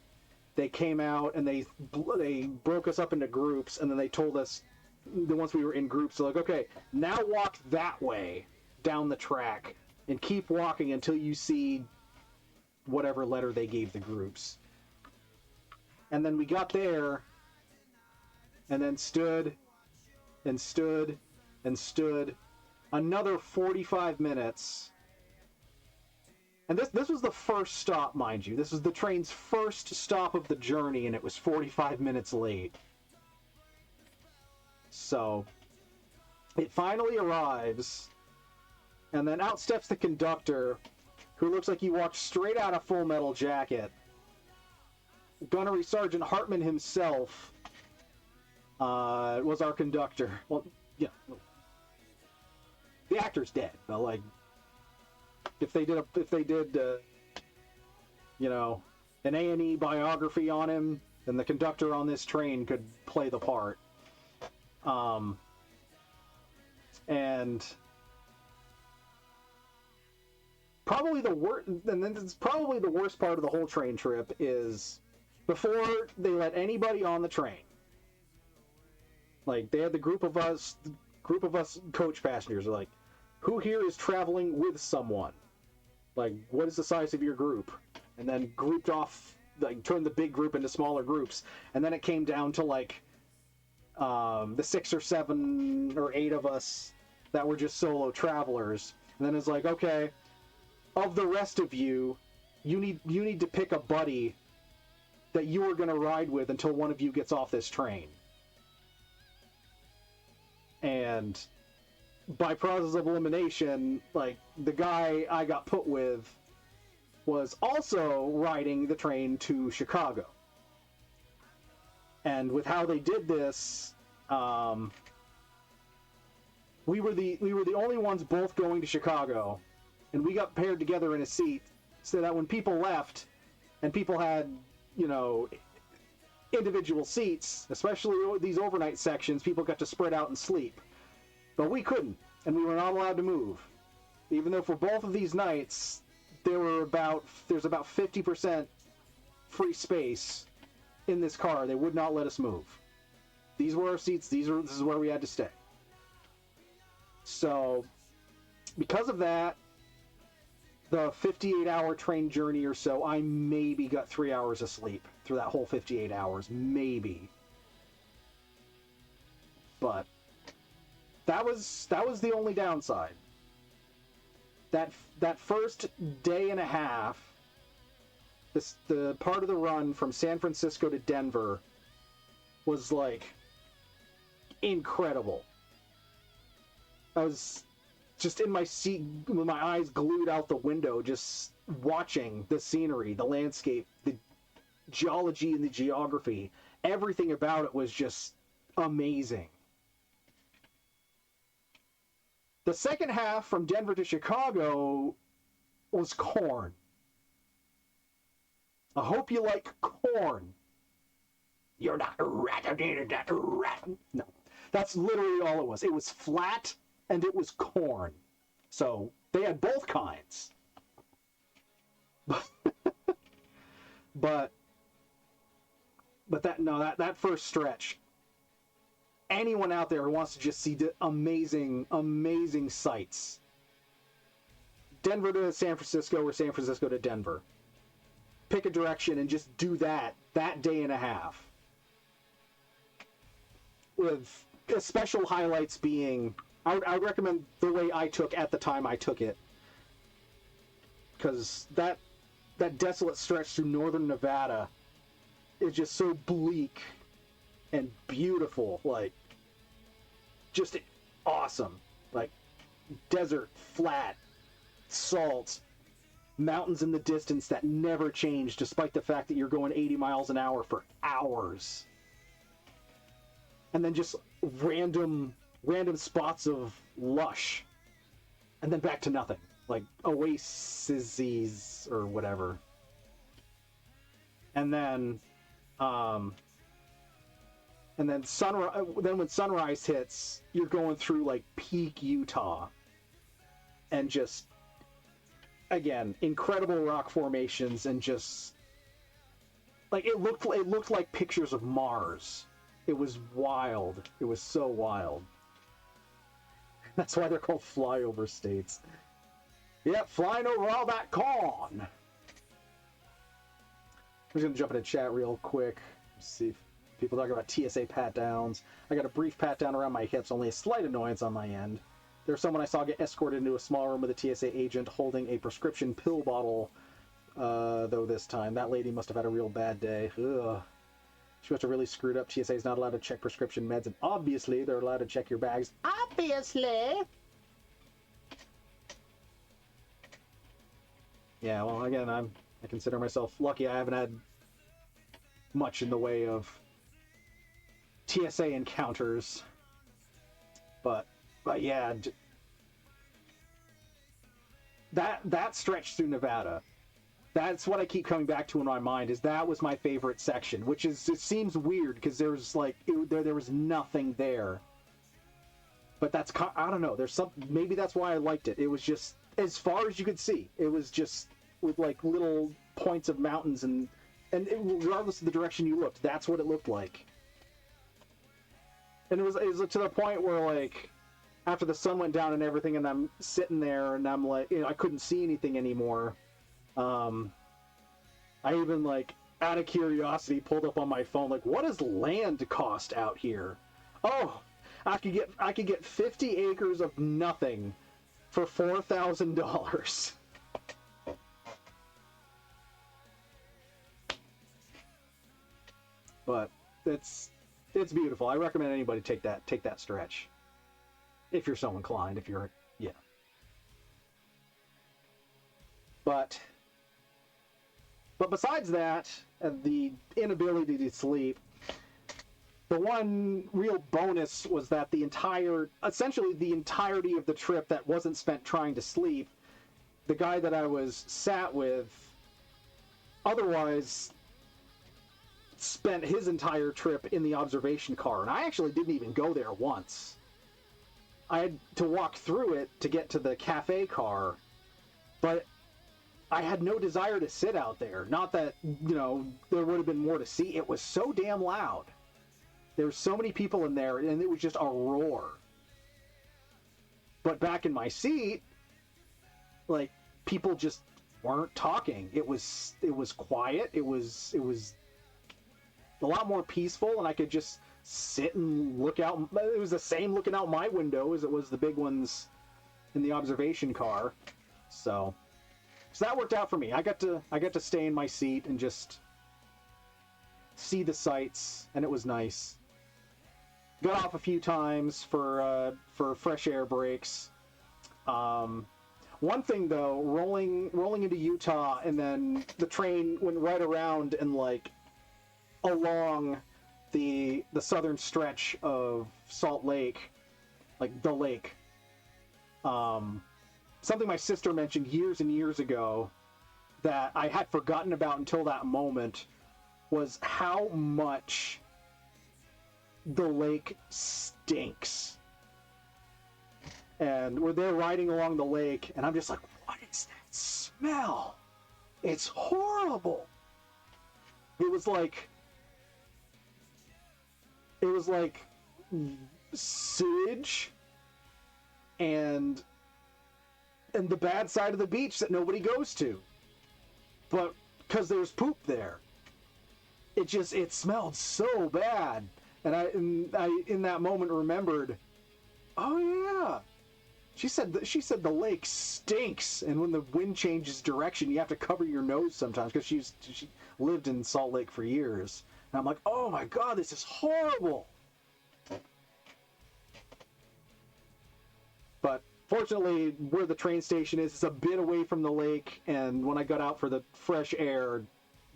they came out and they broke us up into groups, and then they told us, once we were in groups, they're like, okay, now walk that way down the track and keep walking until you see whatever letter they gave the groups. And then we got there, and then stood and stood and stood another 45 minutes. And this was the first stop, mind you. This was the train's first stop of the journey, and it was 45 minutes late. So it finally arrives, and then out steps the conductor, who looks like he walked straight out of Full Metal Jacket. Gunnery Sergeant Hartman himself was our conductor. Well, yeah, the actor's dead, but like, if they did you know, an A&E biography on him, then the conductor on this train could play the part. And probably the worst, and then it's probably the worst part of the whole train trip is before they let anybody on the train. Like, they had the group of us coach passengers are like, who here is traveling with someone? Like, what is the size of your group? And then grouped off, like, turned the big group into smaller groups. And then it came down to, like, the 6 or 7 or 8 of us that were just solo travelers. And then it's like, okay, of the rest of you, you need to pick a buddy that you are going to ride with until one of you gets off this train. And by process of elimination, like, the guy I got put with was also riding the train to Chicago. And with how they did this, we were the only ones both going to Chicago, and we got paired together in a seat so that when people left and people had, you know, individual seats, especially these overnight sections, people got to spread out and sleep. But we couldn't, and we were not allowed to move. Even though for both of these nights, there's about 50% free space in this car. They would not let us move. These were our seats. This is where we had to stay. So, because of that, the 58-hour train journey or so, I maybe got 3 hours of sleep through that whole 58 hours. Maybe. But that was the only downside. That first day and a half, the part of the run from San Francisco to Denver was like incredible. I was just in my seat with my eyes glued out the window, just watching the scenery, the landscape, geology and the geography. Everything about it was just amazing. The second half from Denver to Chicago was corn. I hope you like corn. You're not a rat. No, that's literally all it was. It was flat and it was corn. So they had both kinds. But that first stretch, anyone out there who wants to just see the amazing sights, Denver to San Francisco or San Francisco to Denver, pick a direction and just do that day and a half, with special highlights being, I would recommend the way I took at the time I took it, because that desolate stretch through northern Nevada is just so bleak and beautiful, like just awesome, like desert, flat, salt, mountains in the distance that never change despite the fact that you're going 80 miles an hour for hours, and then just random spots of lush, and then back to nothing, like oases or whatever. And then when sunrise hits, you're going through like peak Utah, and just, again, incredible rock formations, and just like it looked like pictures of Mars. It was wild. It was so wild. That's why they're called flyover states. Yep, flying over all that corn. I'm just gonna jump into chat real quick. See if people talk about TSA pat downs. I got a brief pat down around my hips, only a slight annoyance on my end. There's someone I saw get escorted into a small room with a TSA agent holding a prescription pill bottle, though this time. That lady must have had a real bad day. Ugh. She must have really screwed up. TSA is not allowed to check prescription meds, and obviously they're allowed to check your bags. Obviously! Yeah, well, again, I consider myself lucky. I haven't had much in the way of TSA encounters. But yeah, that stretch through Nevada, that's what I keep coming back to in my mind, is that was my favorite section, which is, it seems weird because there was like there was nothing there, but that's, I don't know, there's some, maybe that's why I liked it. It was just as far as you could see. It was just with like little points of mountains, and regardless of the direction you looked, that's what it looked like. And it was to the point where, like, after the sun went down and everything, and I'm sitting there and I'm like, I couldn't see anything anymore. I even, like, out of curiosity, pulled up on my phone, like, what does land cost out here? Oh, I could get 50 acres of nothing for $4,000. But it's beautiful. I recommend anybody take that stretch, if you're so inclined. Yeah. But besides that, and the inability to sleep, the one real bonus was that essentially the entirety of the trip that wasn't spent trying to sleep, the guy that I was sat with otherwise spent his entire trip in the observation car, and I actually didn't even go there once. I had to walk through it to get to the cafe car, but I had no desire to sit out there. Not that, there would have been more to see. It was so damn loud. There were so many people in there, and it was just a roar. But back in my seat, like, people just weren't talking. It was quiet. It was a lot more peaceful, and I could just sit and look out. It was the same looking out my window as it was the big ones in the observation car. So that worked out for me. I got to stay in my seat and just see the sights, and it was nice. Got off a few times for fresh air breaks. One thing though, rolling into Utah, and then the train went right around and like along the southern stretch of Salt Lake, like the lake. Something my sister mentioned years and years ago that I had forgotten about until that moment was how much the lake stinks. And we're there riding along the lake, and I'm just like, what is that smell? It's horrible. It was like sewage and the bad side of the beach that nobody goes to. But because there's poop there, it smelled so bad. And I in that moment remembered, oh yeah, she said the lake stinks, and when the wind changes direction, you have to cover your nose sometimes, because she lived in Salt Lake for years. And I'm like, oh my god, this is horrible. But fortunately, where the train station is, it's a bit away from the lake, and when I got out for the fresh air,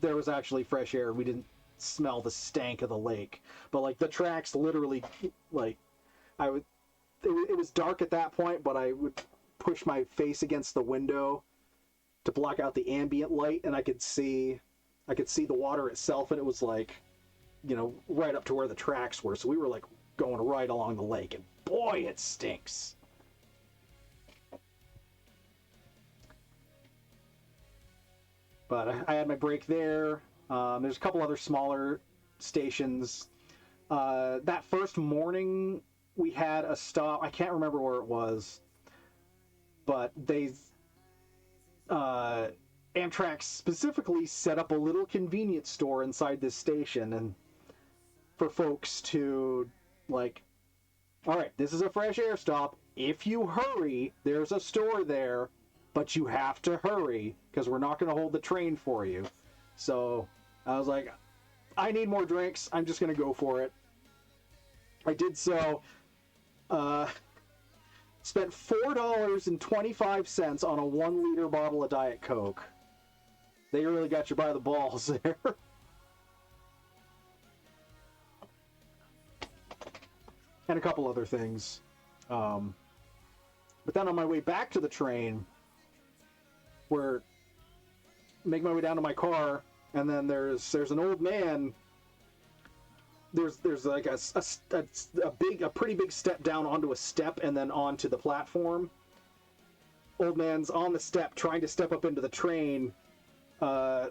there was actually fresh air. We didn't smell the stank of the lake. But like the tracks literally, like, it was dark at that point, but I would push my face against the window to block out the ambient light, and I could see the water itself, and it was like, you know, right up to where the tracks were. So we were like going right along the lake, and boy, it stinks. But I had my break there. There's a couple other smaller stations. That first morning, we had a stop. I can't remember where it was, but Amtrak specifically set up a little convenience store inside this station, and for folks to, like, all right, this is a fresh air stop. If you hurry, there's a store there, but you have to hurry because we're not going to hold the train for you. So I was like, I need more drinks. I'm just going to go for it. I did so. Spent $4.25 on a 1-liter bottle of Diet Coke. They really got you by the balls there. And a couple other things. But then on my way back to the train, make my way down to my car, and then there's an old man. There's like a pretty big step down onto a step and then onto the platform. Old man's on the step trying to step up into the train,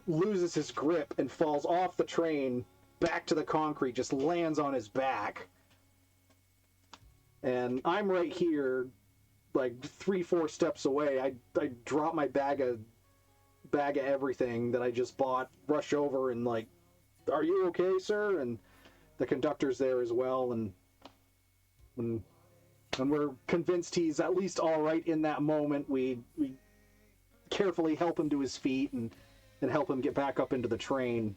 loses his grip and falls off the train back to the concrete, just lands on his back. And I'm right here, like 3-4 steps away. I drop my bag of everything that I just bought, rush over and like, are you okay, sir? And the conductor's there as well, and when we're convinced he's at least all right in that moment, we carefully help him to his feet and help him get back up into the train.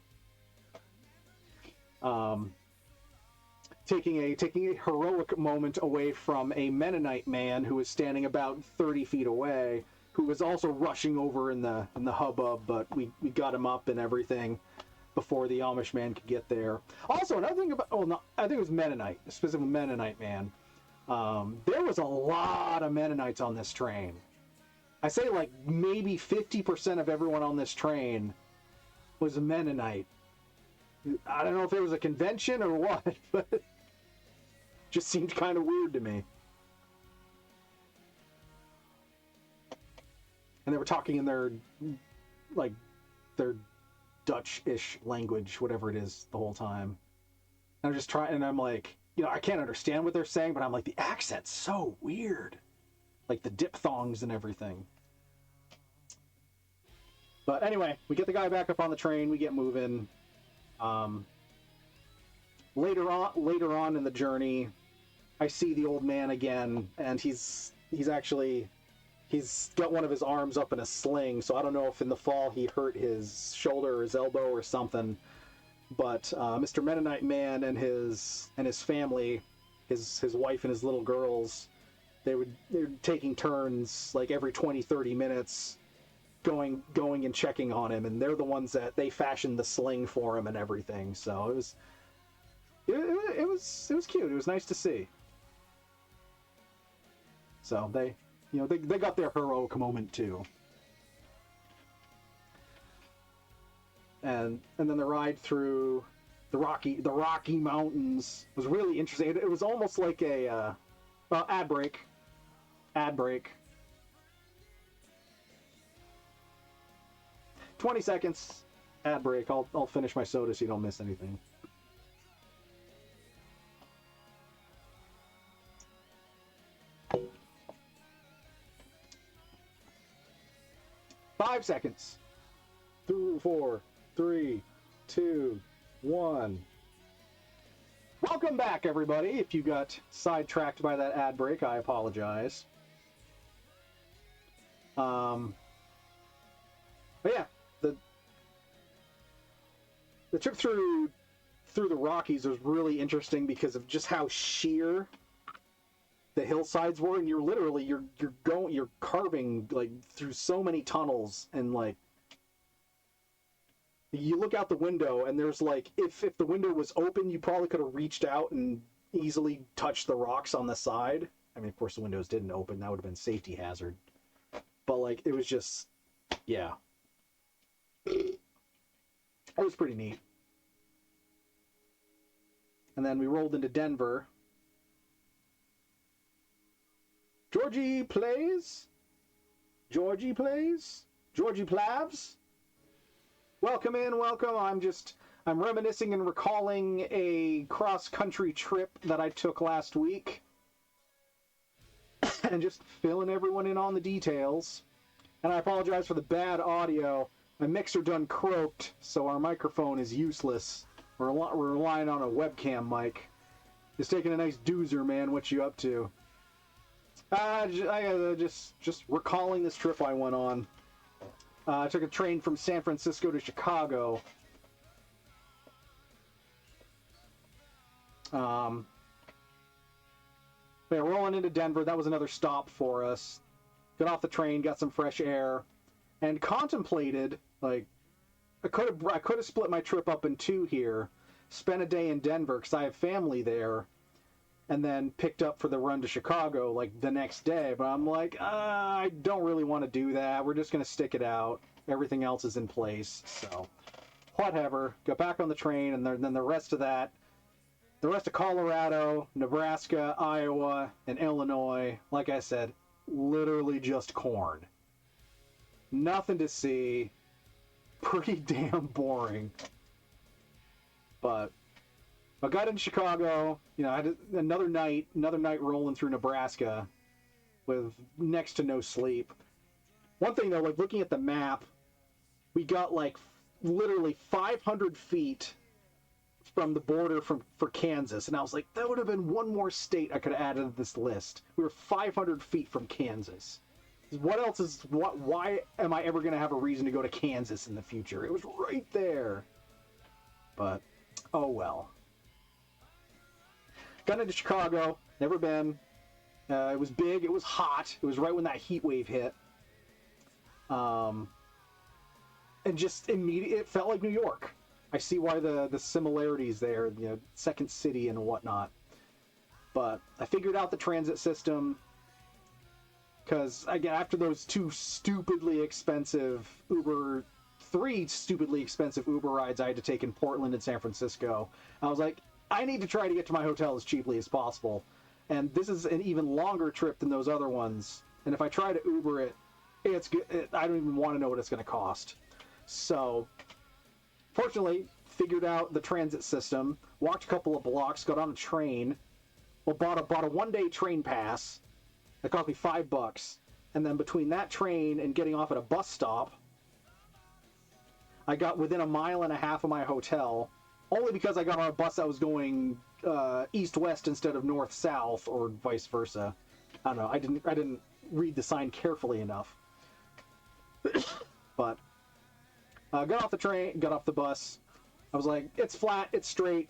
Taking a heroic moment away from a Mennonite man who was standing about 30 feet away, who was also rushing over in the hubbub, but we got him up and everything before the Amish man could get there. Also, another thing about, I think it was Mennonite, a specific Mennonite man. There was a lot of Mennonites on this train. I say like maybe 50% of everyone on this train was a Mennonite. I don't know if it was a convention or what, but it just seemed kind of weird to me. And they were talking in their Dutch-ish language, whatever it is, the whole time. And I'm just trying, and I'm like, you know, I can't understand what they're saying, but I'm like, the accent's so weird. Like the diphthongs and everything. But anyway, we get the guy back up on the train, we get moving. Later on in the journey, I see the old man again, and he's got one of his arms up in a sling, so I don't know if in the fall he hurt his shoulder or his elbow or something. But Mr. Mennonite man and his family, his wife and his little girls, they're taking turns like every 20-30 minutes going and checking on him, and they're the ones that they fashioned the sling for him and everything. So it was cute. It was nice to see. So they got their heroic moment too. And then the ride through the Rocky Mountains was really interesting. It was almost like a ad break. 20 seconds. Ad break. I'll finish my soda so you don't miss anything. Five seconds. 4, 3, 2, 1. Welcome back, everybody. If you got sidetracked by that ad break, I apologize. But yeah, the trip through the Rockies was really interesting because of just how sheer the hillsides were, and you're carving like through so many tunnels, and like you look out the window and there's like if the window was open, you probably could have reached out and easily touched the rocks on the side. I mean, of course the windows didn't open, that would have been a safety hazard. But like it was just, yeah. It was pretty neat. And then we rolled into Denver. Georgie Plavs? Welcome in, welcome. I'm reminiscing and recalling a cross-country trip that I took last week. And just filling everyone in on the details. And I apologize for the bad audio. My mixer done croaked, so our microphone is useless. We're relying on a webcam mic. Just taking a nice doozer, man. What you up to? Just recalling this trip I went on. I took a train from San Francisco to Chicago. Yeah, rolling into Denver. That was another stop for us. Got off the train, got some fresh air, and contemplated, like, I could have split my trip up in two here, spent a day in Denver because I have family there, and then picked up for the run to Chicago like the next day. But I'm like, I don't really want to do that. We're just gonna stick it out. Everything else is in place, so whatever. Got back on the train, and then the rest of Colorado, Nebraska, Iowa, and Illinois, like I said, literally just corn. Nothing to see. Pretty damn boring. But I got in Chicago, I had another night rolling through Nebraska with next to no sleep. One thing though, like looking at the map, we got like literally 500 feet from the border for Kansas, and I was like, that would have been one more state I could have added to this list. We were 500 feet from Kansas. Why am I ever going to have a reason to go to Kansas in the future? It was right there. But, oh well. Got into Chicago, never been. It was big, it was hot. It was right when that heat wave hit. And just immediately, it felt like New York. I see why the similarities there, second city and whatnot. But I figured out the transit system. Because, again, after those three stupidly expensive Uber rides I had to take in Portland and San Francisco, I was like, I need to try to get to my hotel as cheaply as possible. And this is an even longer trip than those other ones. And if I try to Uber it, I don't even want to know what it's going to cost. So, fortunately, figured out the transit system, walked a couple of blocks, got on a train, bought a one-day train pass. It cost me $5, and then between that train and getting off at a bus stop, I got within a mile and a half of my hotel, only because I got on a bus that was going east-west instead of north-south, or vice versa. I don't know. I didn't read the sign carefully enough. But got off the train, got off the bus. I was like, it's flat, it's straight.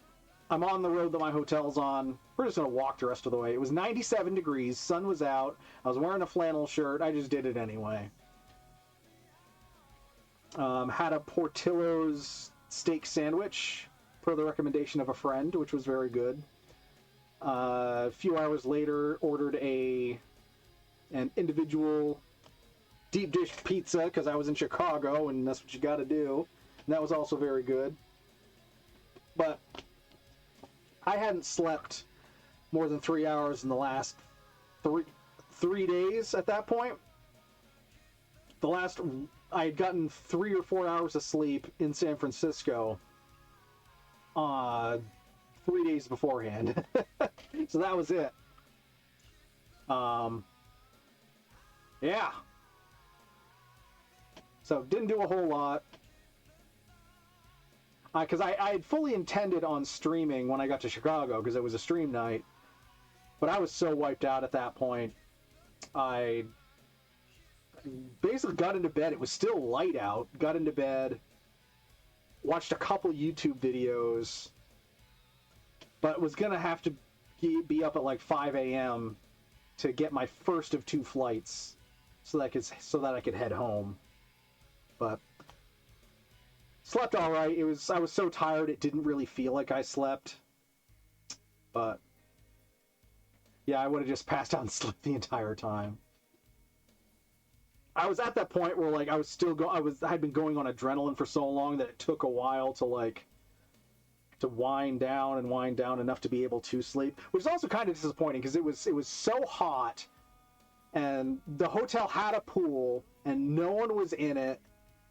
I'm on the road that my hotel's on. We're just going to walk the rest of the way. It was 97 degrees. Sun was out. I was wearing a flannel shirt. I just did it anyway. Had a Portillo's steak sandwich per the recommendation of a friend, which was very good. A few hours later, ordered an individual deep dish pizza because I was in Chicago and that's what you got to do. And that was also very good. But I hadn't slept more than 3 hours in the last three days at that point. I had gotten 3 or 4 hours of sleep in San Francisco 3 days beforehand. So that was it. Yeah. So didn't do a whole lot. Because I had fully intended on streaming when I got to Chicago because it was a stream night. But I was so wiped out at that point. I basically got into bed. It was still light out. Got into bed. Watched a couple YouTube videos. But was going to have to be up at like 5 a.m. to get my first of 2 flights so that I could head home. But slept all right. I was so tired it didn't really feel like I slept. But yeah, I would have just passed out and slept the entire time. I was at that point where like I had been going on adrenaline for so long that it took a while to wind down enough to be able to sleep, which is also kind of disappointing because it was so hot and the hotel had a pool and no one was in it.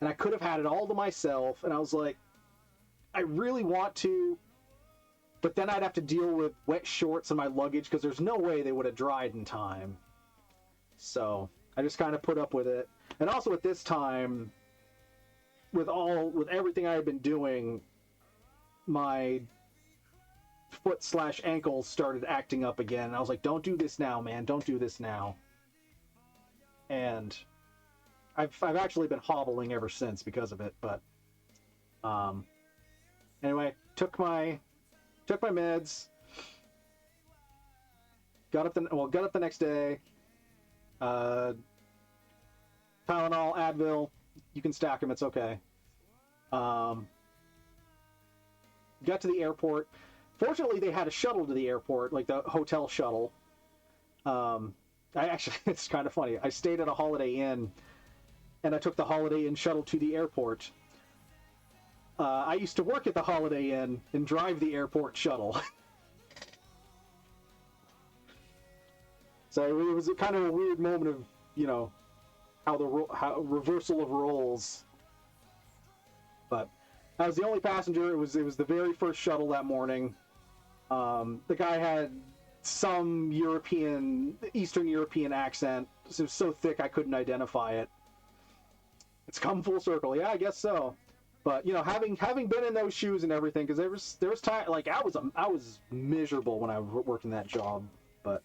And I could have had it all to myself, and I was like, I really want to, but then I'd have to deal with wet shorts and my luggage because there's no way they would have dried in time. So I just kind of put up with it. And also at this time, with everything I had been doing, my foot/ankles started acting up again. And I was like, don't do this now, man. Don't do this now. And I've actually been hobbling ever since because of it, but anyway, took my meds, got up the next day, Tylenol, Advil, you can stack them, it's okay. Got to the airport. Fortunately, they had a shuttle to the airport, like the hotel shuttle. It's kind of funny. I stayed at a Holiday Inn, and I took the Holiday Inn shuttle to the airport. I used to work at the Holiday Inn and drive the airport shuttle. So it was kind of a weird moment of, how reversal of roles. But I was the only passenger. It was the very first shuttle that morning. The guy had some Eastern European accent. It was so thick I couldn't identify it. It's come full circle. Yeah, I guess so. But having been in those shoes and everything, because there was time like I was miserable when I worked in that job. But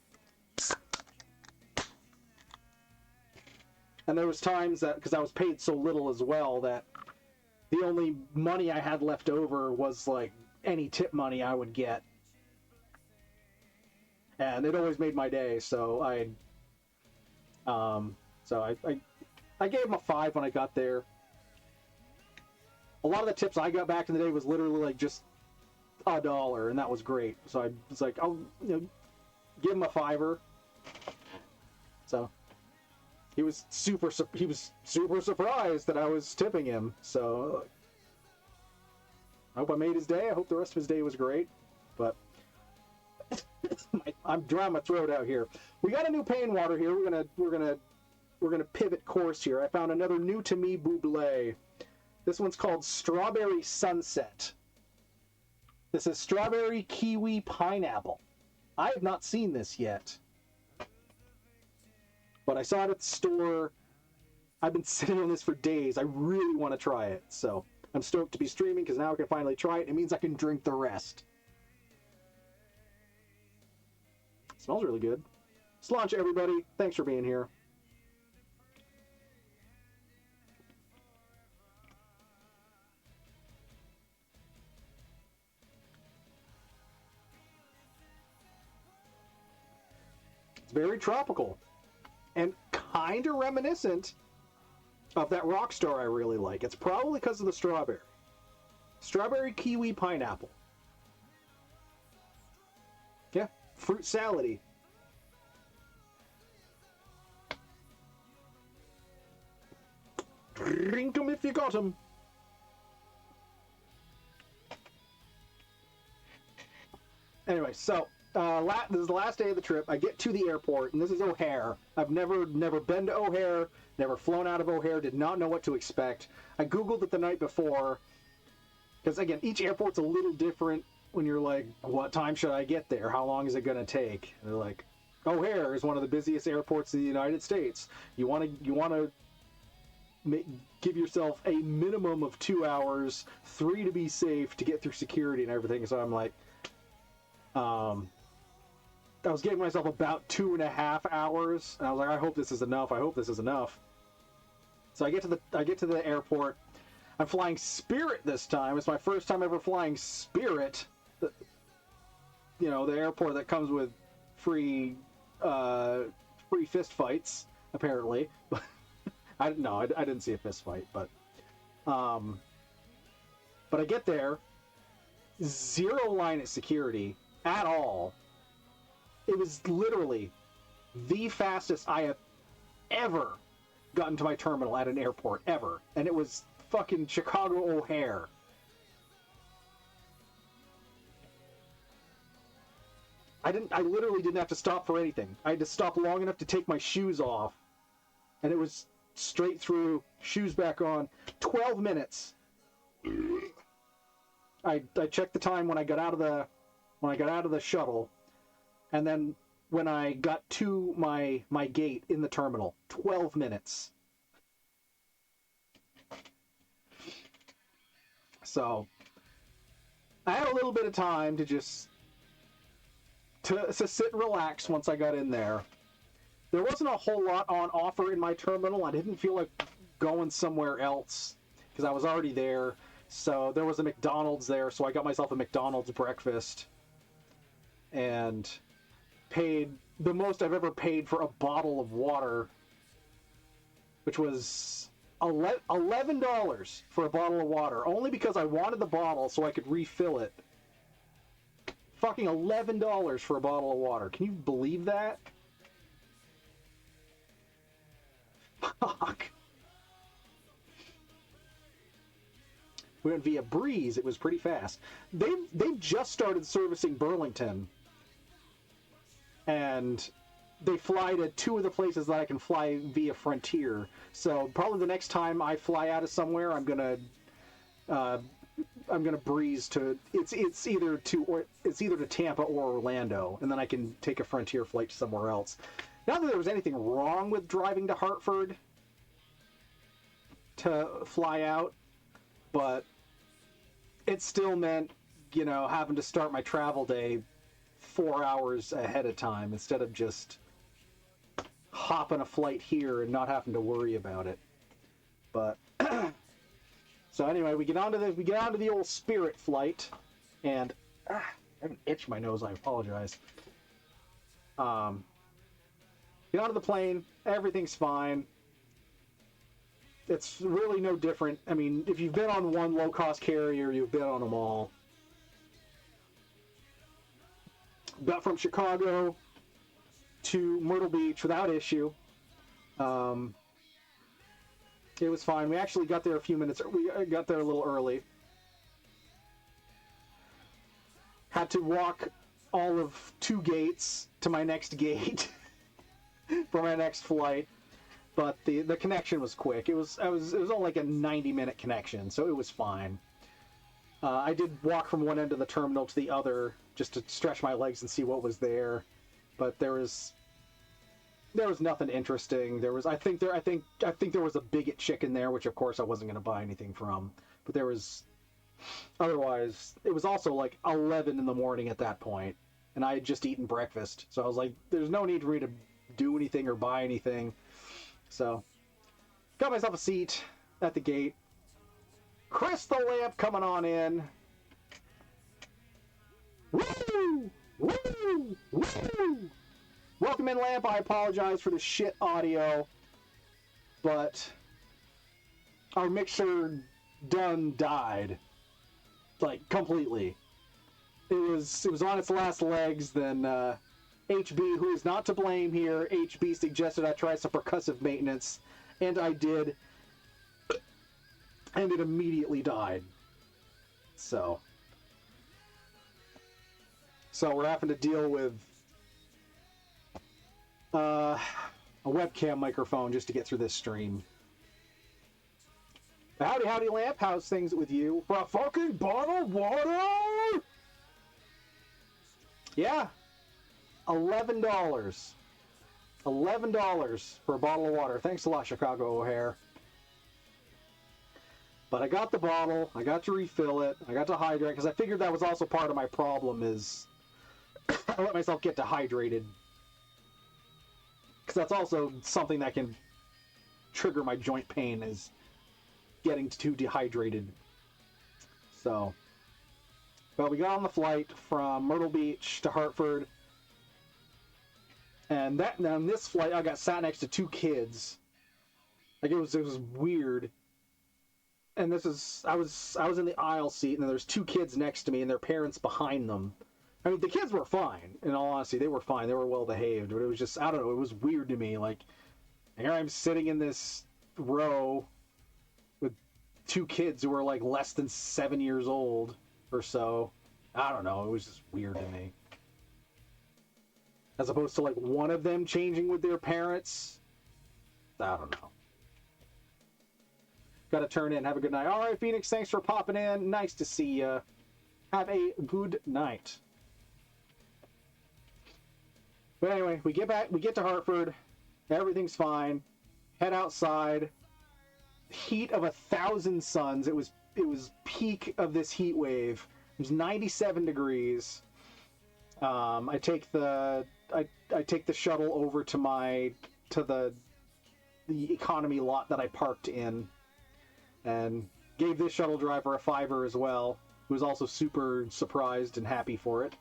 and there was times that because I was paid so little as well that the only money I had left over was like any tip money I would get, and it always made my day. So I gave him a 5 when I got there. A lot of the tips I got back in the day was literally like just $1, and that was great. So I was like, I'll give him a 5. So he was super surprised that I was tipping him. So I hope I made his day. I hope the rest of his day was great. But I'm drying my throat out here. We got a new pain water here. We're gonna pivot course here. I found another new to me buble. This one's called Strawberry Sunset. This is strawberry, kiwi, pineapple. I have not seen this yet, but I saw it at the store. I've been sitting on this for days. I really want to try it, so I'm stoked to be streaming because now I can finally try it. It means I can drink the rest. It smells really good. Slaunch, everybody. Thanks for being here. It's very tropical and kind of reminiscent of that Rockstar I really like. It's probably because of the strawberry. Strawberry, kiwi, pineapple. Yeah, fruit salady. Drink 'em if you got 'em. Anyway, so this is the last day of the trip. I get to the airport, and this is O'Hare. I've never been to O'Hare, never flown out of O'Hare, did not know what to expect. I Googled it the night before, because again, each airport's a little different when you're like, what time should I get there? How long is it going to take? And they're like, O'Hare is one of the busiest airports in the United States. You want to give yourself a minimum of 2 hours, 3 to be safe, to get through security and everything. So I'm like, I was giving myself about 2.5 hours, and I was like, I hope this is enough. I hope this is enough. So I get to the airport. I'm flying Spirit this time. It's my first time ever flying Spirit. The airport that comes with free fist fights, apparently. I didn't see a fist fight, but I get there, 0 line at security at all. It was literally the fastest I have ever gotten to my terminal at an airport, ever. And it was fucking Chicago O'Hare. I literally didn't have to stop for anything. I had to stop long enough to take my shoes off. And it was straight through, shoes back on, 12 minutes. I checked the time when I got out of the shuttle, and then when I got to my gate in the terminal, 12 minutes. So I had a little bit of time to just to sit and relax once I got in there. There wasn't a whole lot on offer in my terminal. I didn't feel like going somewhere else because I was already there. So there was a McDonald's there, so I got myself a McDonald's breakfast and paid the most I've ever paid for a bottle of water, which was $11 for a bottle of water, only because I wanted the bottle so I could refill it. Fucking $11 for a bottle of water. Can you believe that? Fuck. We went via Breeze. It was pretty fast. They've just started servicing Burlington, and they fly to 2 of the places that I can fly via Frontier. So probably the next time I fly out of somewhere, I'm gonna breeze to it's either to Tampa or Orlando, and then I can take a Frontier flight somewhere else. Not that there was anything wrong with driving to Hartford to fly out, but it still meant, having to start my travel day 4 hours ahead of time instead of just hopping a flight here and not having to worry about it. But so anyway, we get onto the old Spirit flight, and I have an itch in my nose. I apologize. Get onto the plane. Everything's fine. It's really no different. I mean, if you've been on one low-cost carrier, you've been on them all. Got from Chicago to Myrtle Beach without issue. It was fine. We actually got there we got there a little early. Had to walk all of 2 gates to my next gate for my next flight. But the connection was quick. It was only like a 90-minute connection, so it was fine. I did walk from one end of the terminal to the other just to stretch my legs and see what was there, but there was nothing interesting. I think there was a Bigot chicken there, which of course I wasn't going to buy anything from. But otherwise, it was also like 11 in the morning at that point, and I had just eaten breakfast, so I was like, there's no need for me to do anything or buy anything. So, got myself a seat at the gate. Crystal Lamp coming on in. Woo! Woo! Woo! Welcome in, Lamp. I apologize for the shit audio, but our mixer done died, like completely. It was on its last legs. Then HB, who is not to blame here, HB suggested I try some percussive maintenance, and I did, and it immediately died. So we're having to deal with a webcam microphone just to get through this stream. Howdy, Lamp. How's things with you? For a fucking bottle of water? Yeah. $11. $11 for a bottle of water. Thanks a lot, Chicago O'Hare. But I got the bottle. I got to refill it. I got to hydrate, because I figured that was also part of my problem is I let myself get dehydrated. Because that's also something that can trigger my joint pain, is getting too dehydrated. So, but we got on the flight from Myrtle Beach to Hartford, and on this flight I got sat next to two kids. Like it was weird. And I was in the aisle seat, and there's two kids next to me, and their parents behind them. I mean, the kids were fine. In all honesty, they were fine. They were well behaved, but it was just, I don't know. It was weird to me. Like, here I'm sitting in this row with two kids who are like less than 7 years old or so. I don't know. It was just weird to me. As opposed to like one of them changing with their parents. I don't know. Got to turn in. Have a good night. All right, Phoenix. Thanks for popping in. Nice to see you. Have a good night. But anyway, we get to Hartford. Everything's fine. Head outside. Heat of 1,000 suns. It was peak of this heat wave. It was 97 degrees. I take the shuttle over to the economy lot that I parked in, and gave this shuttle driver a $5 as well, who was also super surprised and happy for it.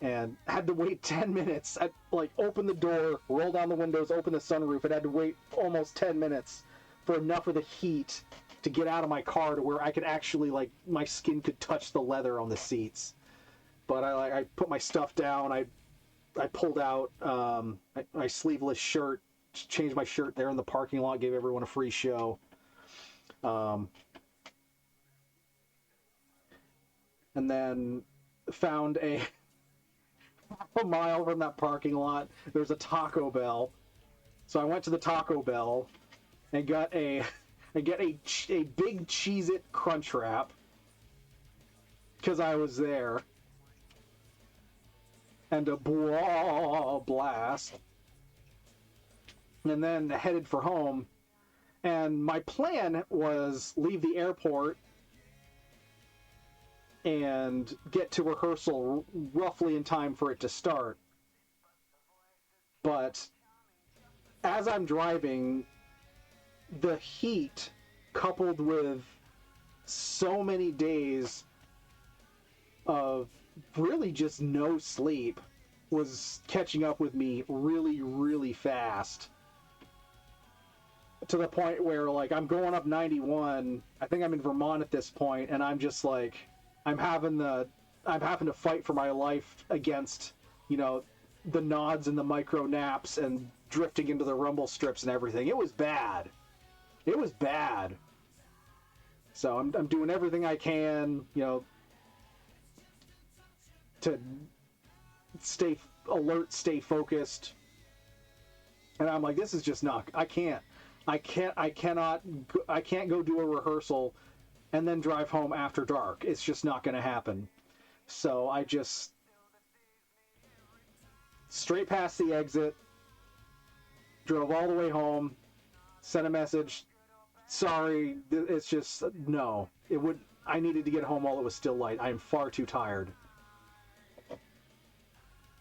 And had to wait 10 minutes. I open the door, roll down the windows, open the sunroof, and had to wait almost 10 minutes for enough of the heat to get out of my car to where I could actually, my skin could touch the leather on the seats. But I put my stuff down. I pulled out my sleeveless shirt, changed my shirt there in the parking lot, gave everyone a free show. And then found a mile from that parking lot, there's a Taco Bell. So I went to the Taco Bell and got a big Cheez-It Crunch Wrap, because I was there, and a blast, and then headed for home. And my plan was leave the airport and get to rehearsal roughly in time for it to start. But as I'm driving, the heat, coupled with so many days of really just no sleep, was catching up with me really, really fast. To the point where, I'm going up 91. I think I'm in Vermont at this point, and I'm just I'm having to fight for my life against, the nods and the micro naps and drifting into the rumble strips and everything. It was bad. It was bad. So I'm doing everything I can, to stay alert, stay focused. And I'm like, this is just not, I can't go do a rehearsal and then drive home after dark. It's just not going to happen. So I just straight past the exit, drove all the way home, sent a message. Sorry, it's just, no. I needed to get home while it was still light. I am far too tired.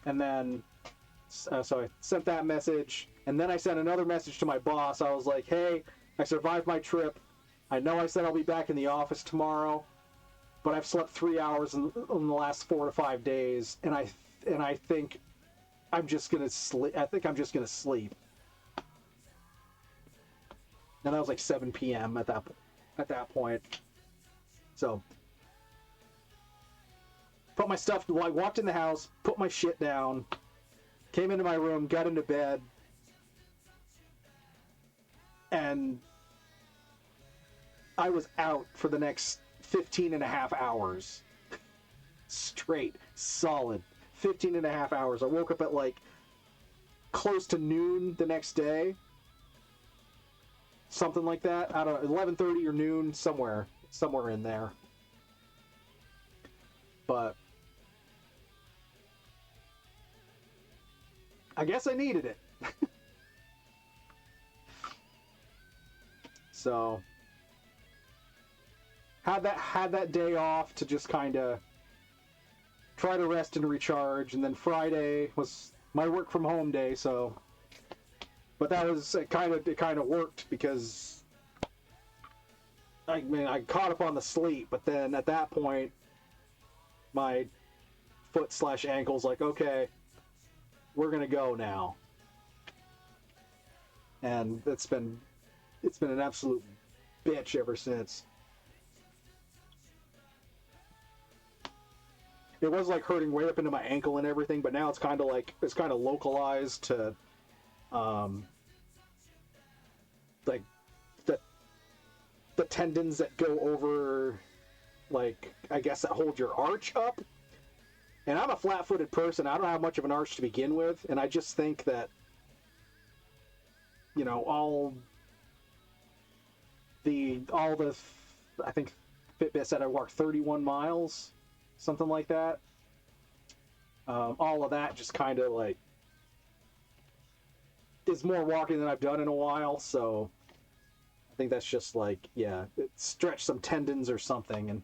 And then, so I sent that message, and then I sent another message to my boss. I was like, hey, I survived my trip. I know I said I'll be back in the office tomorrow, but I've slept 3 hours in the last 4 to 5 days, and I think I'm just gonna sleep. I think I'm just gonna sleep. and that was like 7 p.m. at that point. So put my stuff. Well, I walked in the house, put my shit down, came into my room, got into bed, and I was out for the next 15 and a half hours. Straight, solid 15 and a half hours. I woke up at like close to noon the next day. Something like that. I don't know, 11:30 or noon, somewhere in there. But I guess I needed it. So had that day off to just kind of try to rest and recharge, and then Friday was my work from home day, so but that was it kind of worked because I caught up on the sleep, but then at that point my foot/ankle's like, okay, we're gonna go now. And it's been an absolute bitch ever since. It was like hurting way up into my ankle and everything, but now it's kind of localized to like the tendons that go over, like, I guess that hold your arch up. And I'm a flat-footed person. I don't have much of an arch to begin with, and I just think that, you know, all the I think Fitbit said I walked 31 miles, something like that. All of that just kind of like is more walking than I've done in a while, so I think that's just like, yeah, it stretched some tendons or something.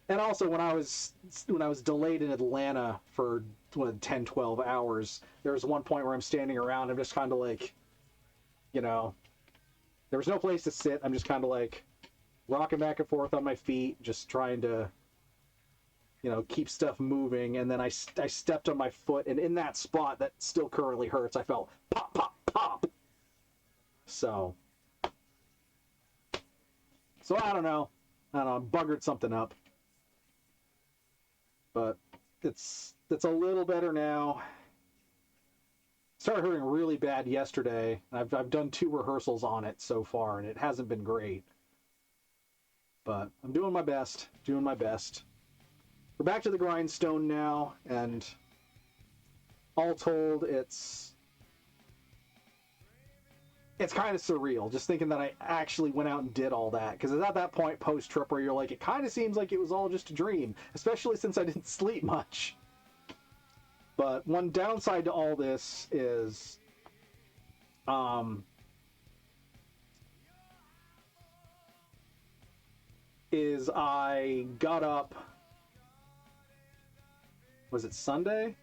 And also when I was delayed in Atlanta for 10, 12 hours, there was one point where I'm standing around, I'm just kind of like, you know, there was no place to sit. I'm just kind of like rocking back and forth on my feet, just trying to, you know, keep stuff moving. And then I stepped on my foot, and in that spot that still currently hurts, I felt pop, pop, pop. So I don't know. I buggered something up. But it's a little better now. Started hurting really bad yesterday. I've done 2 rehearsals on it so far, and it hasn't been great. But I'm doing my best. We're back to the grindstone now, and all told, it's kind of surreal just thinking that I actually went out and did all that, because it's at that point post-trip where you're like, it kind of seems like it was all just a dream, especially since I didn't sleep much. But one downside to all this is I got up, was it Sunday?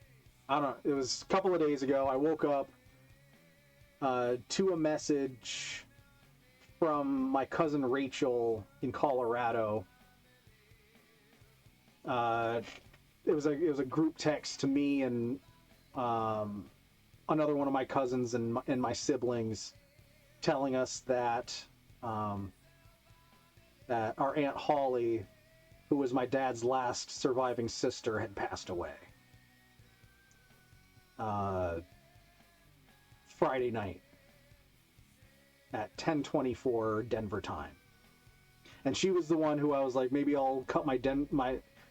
I don't know, it was a couple of days ago. I woke up to a message from my cousin Rachel in Colorado. It was a group text to me and another one of my cousins and my siblings, telling us that that our Aunt Holly, who was my dad's last surviving sister, had passed away Friday night at 10:24 Denver time. And she was the one who I was like, maybe I'll cut my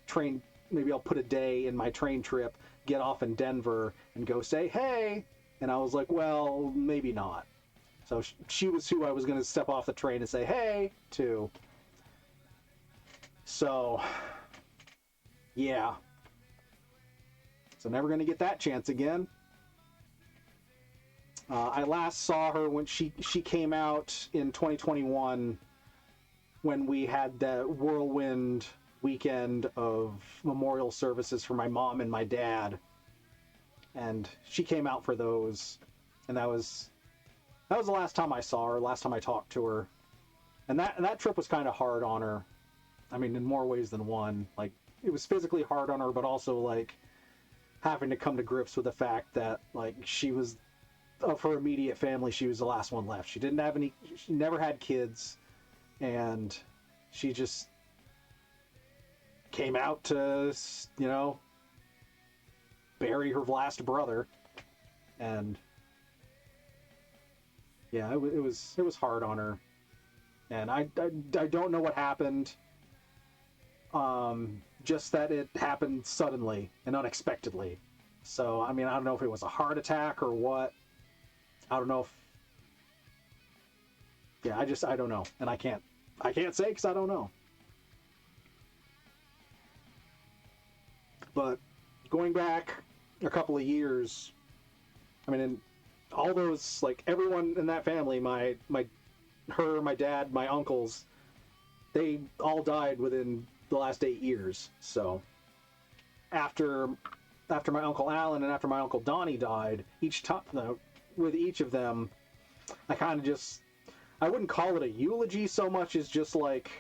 train, maybe I'll put a day in my train trip, get off in Denver, and go say hey. And I was like, well, maybe not. So she was who I was going to step off the train and say hey to. So, yeah. So never going to get that chance again. I last saw her when she came out in 2021, when we had the whirlwind weekend of memorial services for my mom and my dad, and she came out for those, and that was the last time I saw her, last time I talked to her. And that trip was kind of hard on her. I mean, in more ways than one. Like, it was physically hard on her, but also like having to come to grips with the fact that like she was of her immediate family, she was the last one left. She didn't have any. She never had kids, and she just came out to, you know, bury her last brother, and yeah, it was hard on her, and I don't know what happened. Just that it happened suddenly and unexpectedly. So I mean, I don't know if it was a heart attack or what. I don't know if. Yeah, I don't know, and I can't say because I don't know. But going back a couple of years, I mean, in all those, like, everyone in that family, my dad, my uncles, they all died within the last 8 years. So after my Uncle Alan and after my Uncle Donnie died, each time, with each of them, I kind of just, I wouldn't call it a eulogy so much as just like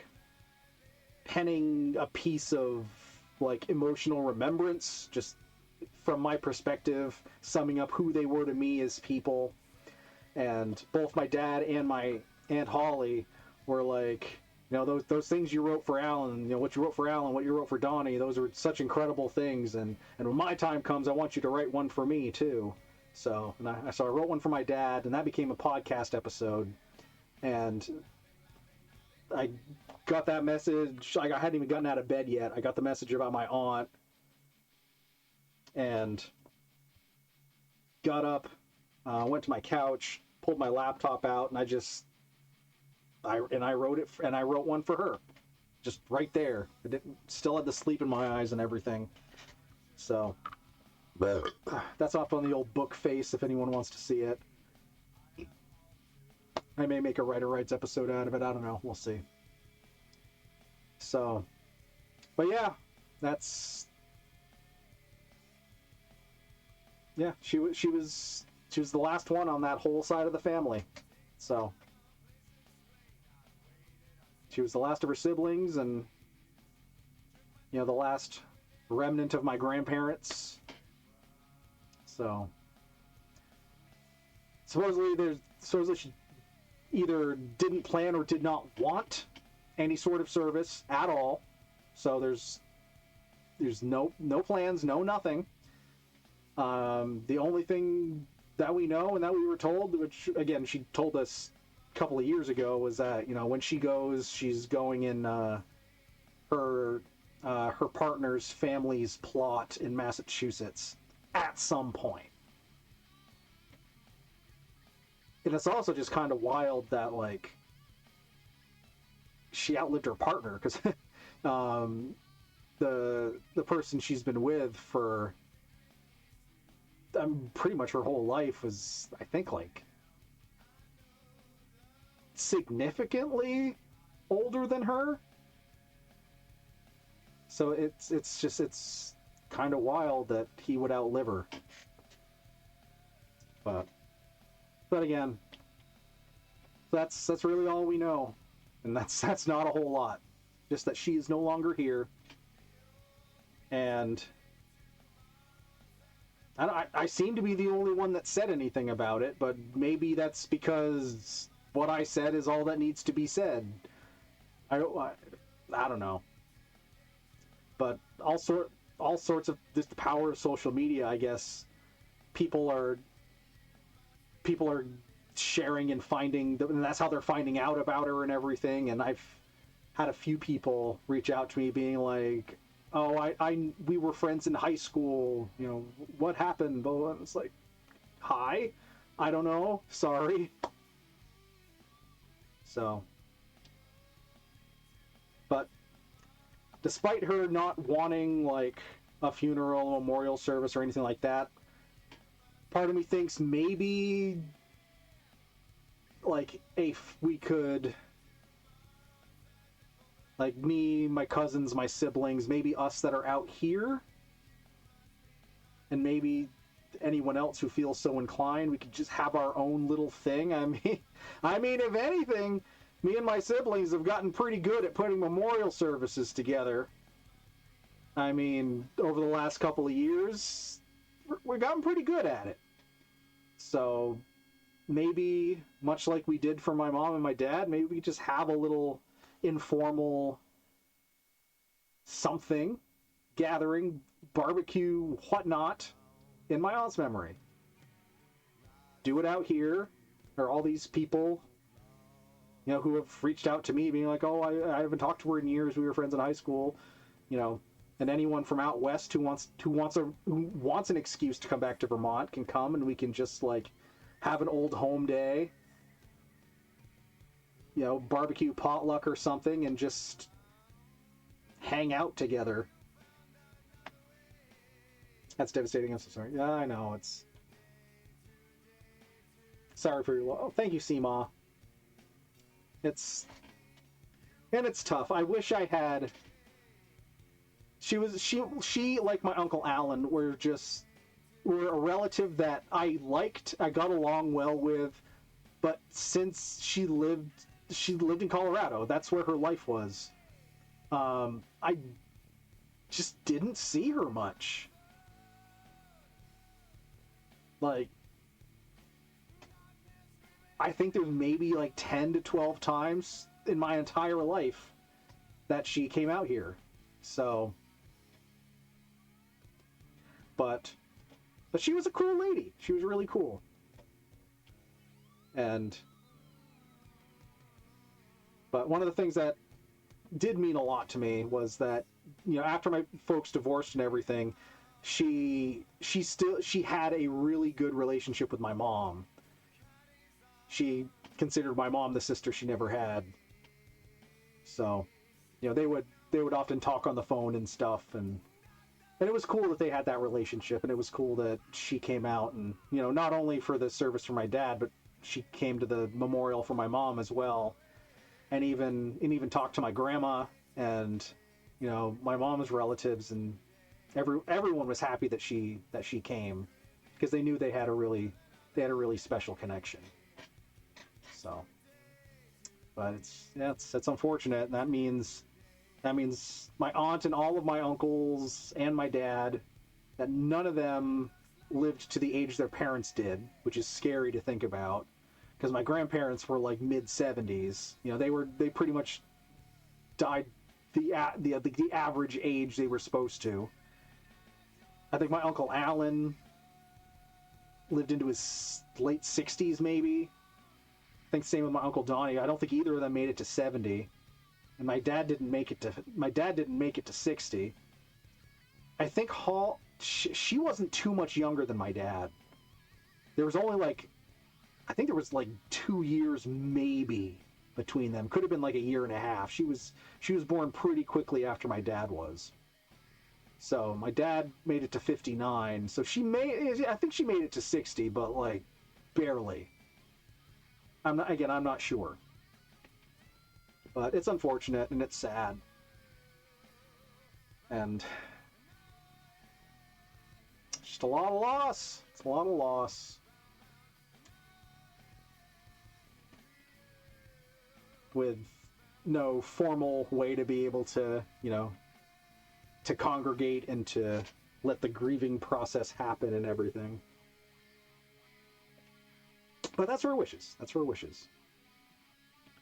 penning a piece of like emotional remembrance, just from my perspective, summing up who they were to me as people. And both my dad and my Aunt Holly were like, you know, those things you wrote for Alan, you know, what you wrote for Alan, what you wrote for Donnie, those are such incredible things. And when my time comes, I want you to write one for me too. So I wrote one for my dad, and that became a podcast episode. And I got that message. I hadn't even gotten out of bed yet. I got the message about my aunt, and got up, went to my couch, pulled my laptop out, and I wrote it, and I wrote one for her, just right there. Still had the sleep in my eyes and everything. So that's up on the old book face if anyone wants to see it. I may make a Writer Writes episode out of it. I don't know. We'll see. So, but yeah, she was the last one on that whole side of the family. So she was the last of her siblings, and you know, the last remnant of my grandparents. So supposedly she either didn't plan or did not want any sort of service at all. So there's no plans, no nothing. The only thing that we know and that we were told, which again she told us a couple of years ago, was that, you know, when she goes, she's going in her partner's family's plot in Massachusetts at some point. And it's also just kind of wild that, like, she outlived her partner, because the person she's been with for pretty much her whole life was, I think, like, significantly older than her. So it's kind of wild that he would outlive her. But again, that's really all we know, and that's not a whole lot. Just that she is no longer here, and I seem to be the only one that said anything about it. But maybe that's because what I said is all that needs to be said. I don't know. But all sorts of this, the power of social media, I guess. People are sharing and finding, and that's how they're finding out about her and everything. And I've had a few people reach out to me being like, "Oh, we were friends in high school. You know, what happened?" And it's like, "Hi, I don't know. Sorry." So, but despite her not wanting like a funeral, a memorial service, or anything like that, part of me thinks maybe, like, if we could, like, me, my cousins, my siblings, maybe us that are out here, and maybe anyone else who feels so inclined, we could just have our own little thing. I mean, if anything, me and my siblings have gotten pretty good at putting memorial services together. I mean, over the last couple of years, we've gotten pretty good at it. So maybe, much like we did for my mom and my dad, maybe we just have a little informal something, gathering, barbecue, whatnot, in my aunt's memory. Do it out here. There are all these people, who have reached out to me being like, oh, I haven't talked to her in years. We were friends in high school, and anyone from out west who wants an excuse to come back to Vermont can come, and we can just like have an old home day, barbecue potluck or something, and just hang out together. That's devastating. I'm so sorry. Yeah, I know. It's sorry for your loss. Oh, thank you, Seema. It's tough. I wish I had. She like my Uncle Alan were a relative that I liked, I got along well with, but since she lived in Colorado, that's where her life was. I just didn't see her much. Like, I think there's maybe like 10 to 12 times in my entire life that she came out here. So, but she was a cool lady. She was really cool. But one of the things that did mean a lot to me was that, after my folks divorced and everything, she had a really good relationship with my mom. She considered my mom the sister she never had. So, they would often talk on the phone and stuff, and it was cool that they had that relationship, and it was cool that she came out and, not only for the service for my dad, but she came to the memorial for my mom as well, and even talked to my grandma and, my mom's relatives, and everyone was happy that she came, because they knew they had a really special connection. So, but it's unfortunate, and that means my aunt and all of my uncles and my dad, that none of them lived to the age their parents did, which is scary to think about, because my grandparents were like mid-70s. They pretty much died the average age they were supposed to. I think my Uncle Alan lived into his late 60s, maybe. I think same with my Uncle Donnie. I don't think either of them made it to 70. And my dad didn't make it to 60. I think she wasn't too much younger than my dad. There was only I think there was 2 years maybe between them. Could have been like a year and a half. She was born pretty quickly after my dad was. So my dad made it to 59. So I think she made it to 60, but barely. I'm not sure. But it's unfortunate, and it's sad. And just a lot of loss. It's a lot of loss. With no formal way to be able to, to congregate and to let the grieving process happen and everything. But that's her wishes. That's her wishes.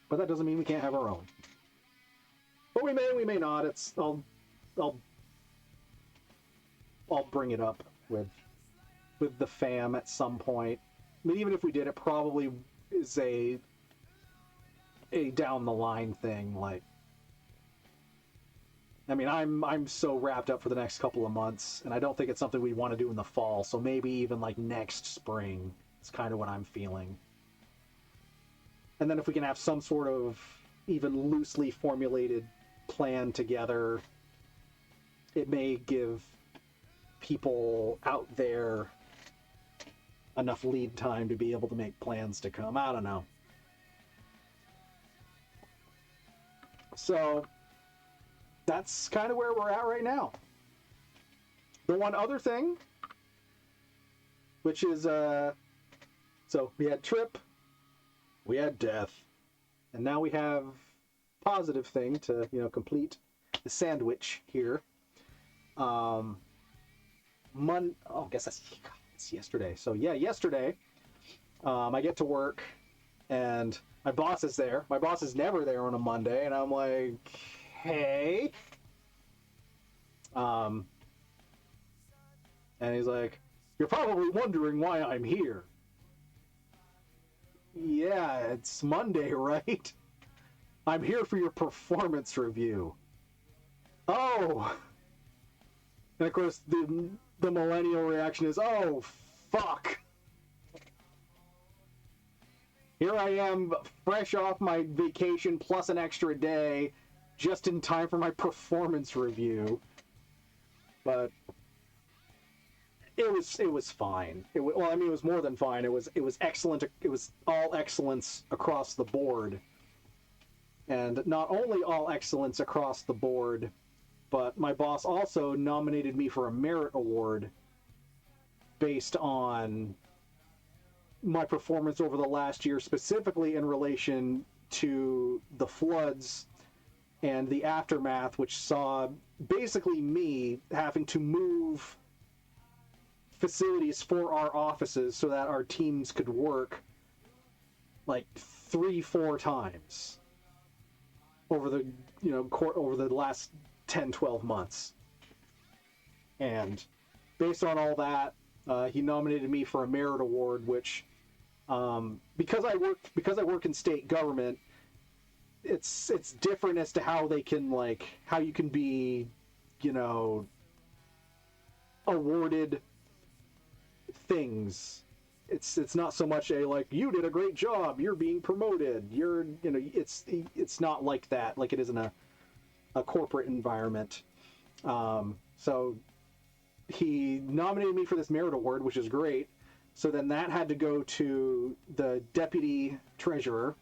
But that doesn't mean we can't have our own. But we may not. I'll bring it up with the fam at some point. I mean, even if we did, it probably is a down the line thing. I'm so wrapped up for the next couple of months, and I don't think it's something we want to do in the fall. So maybe even next spring. It's kind of what I'm feeling. And then if we can have some sort of even loosely formulated plan together, it may give people out there enough lead time to be able to make plans to come. I don't know. So that's kind of where we're at right now. The one other thing, which is, so we had Trip, we had Death, and now we have positive thing to, complete the sandwich here. I guess it's yesterday. So yeah, yesterday I get to work, and my boss is there. My boss is never there on a Monday, and I'm like, hey. And he's like, you're probably wondering why I'm here. Yeah, it's Monday, right? I'm here for your performance review. Oh! And of course, the millennial reaction is, oh, fuck! Here I am, fresh off my vacation plus an extra day, just in time for my performance review. But it was fine. It was more than fine. It was excellent. It was all excellence across the board. And not only all excellence across the board, but my boss also nominated me for a merit award based on my performance over the last year, specifically in relation to the floods and the aftermath, which saw basically me having to move facilities for our offices so that our teams could work like 3-4 times over the over the last 10-12 months. And based on all that, he nominated me for a merit award, which because I work in state government, it's different as to how they can how you can be awarded things. It's not so much a you did a great job, you're being promoted, it's not like that, like it is in a corporate environment. So he nominated me for this merit award, which is great. So then that had to go to the deputy treasurer,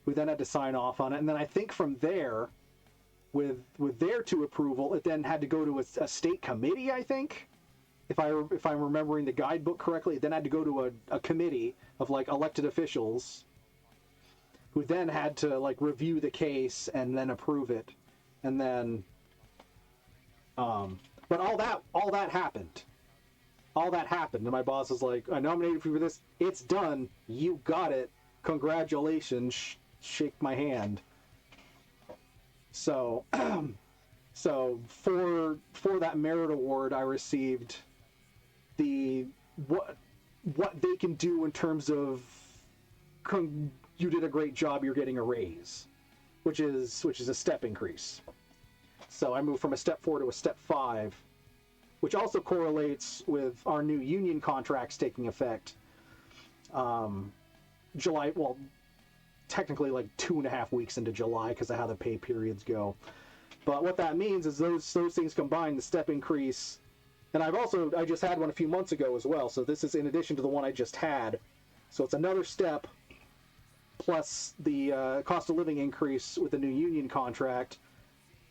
who then had to sign off on it. And then I think from there, with their to approval, it then had to go to a state committee, I think. If I'm remembering the guidebook correctly, it then had to go to a committee of elected officials, who then had to review the case and then approve it. And then but all that happened. All that happened, and my boss was like, I nominated you for this. It's done. You got it. Congratulations. Shake my hand. So, for that merit award, I received what they can do in terms of you did a great job. You're getting a raise, which is a step increase. So I moved from a step 4 to a step 5. Which also correlates with our new union contracts taking effect July, well, technically 2.5 weeks into July because of how the pay periods go. But what that means is those things combined, the step increase, and I just had one a few months ago as well, so this is in addition to the one I just had. So it's another step plus the cost of living increase with the new union contract,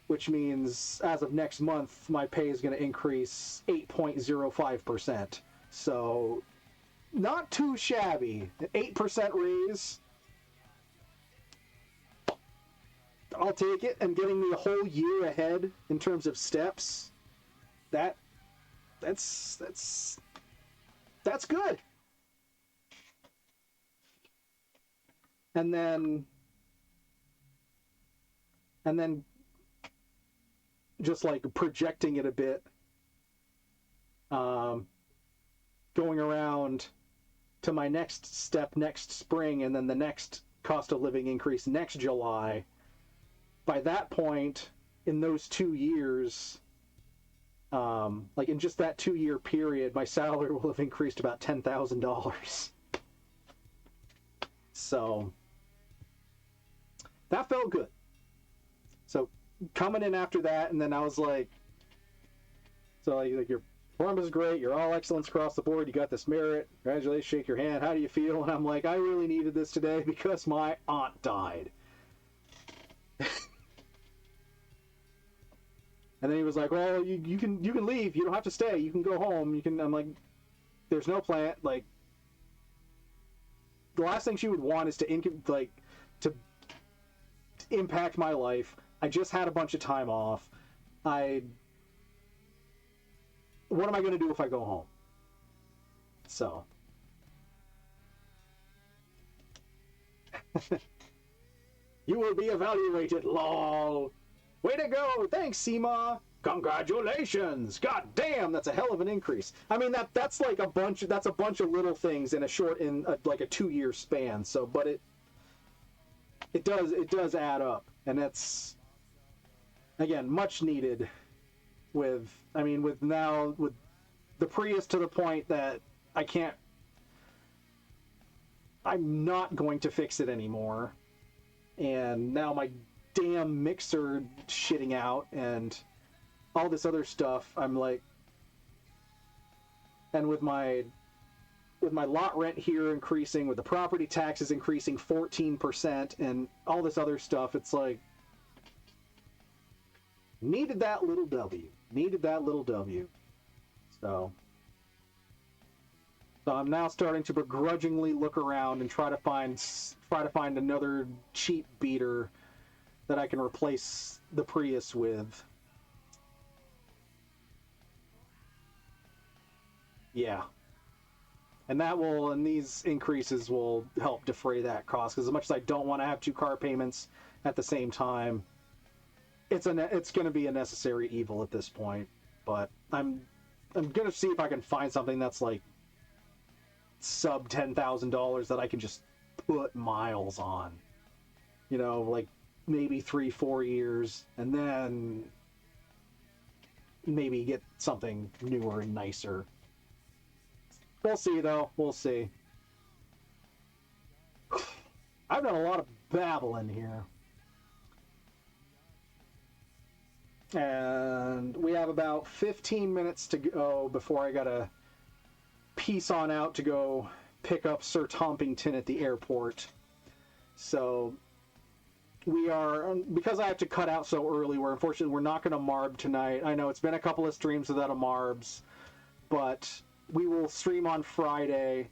which means as of next month, my pay is going to increase 8.05%. So, not too shabby. An 8% raise. I'll take it. And getting me a whole year ahead in terms of steps. That's good. And then just projecting it a bit, going around to my next step next spring, and then the next cost of living increase next July. By that point, in those 2 years, in just that 2-year period, my salary will have increased about $10,000. So that felt good. So coming in after that, and then I was like, your performance is great, you're all excellence across the board, you got this merit, congratulations, shake your hand, how do you feel? And I'm like, I really needed this today because my aunt died. And then he was like, well, you can leave, you don't have to stay, you can go home, I'm like, there's no plan, the last thing she would want is to impact my life. I just had a bunch of time off. What am I going to do if I go home? So You will be evaluated, lol. Way to go! Thanks, Seema. Congratulations! God damn, that's a hell of an increase. I mean, that's like a bunch. That's a bunch of little things in like a 2-year span. So, but it does add up, and that's again much needed. With the Prius to the point that I'm not going to fix it anymore, and now my damn mixer shitting out and all this other stuff. I'm like, and with my lot rent here increasing, with the property taxes increasing 14%, and all this other stuff, it's like, needed that little W. So I'm now starting to begrudgingly look around and try to find another cheap beater that I can replace the Prius with. Yeah. And these increases will help defray that cost, because as much as I don't want to have 2 car payments at the same time, it's going to be a necessary evil at this point. But I'm going to see if I can find something that's like sub $10,000 that I can just put miles on. You know, like maybe 3-4 years, and then maybe get something newer and nicer. We'll see, though. We'll see. I've done a lot of babbling here. And we have about 15 minutes to go before I gotta peace on out to go pick up Sir Tompington at the airport. So because I have to cut out so early, unfortunately we're not going to Marb tonight. I know it's been a couple of streams without a Marbs, but we will stream on Friday,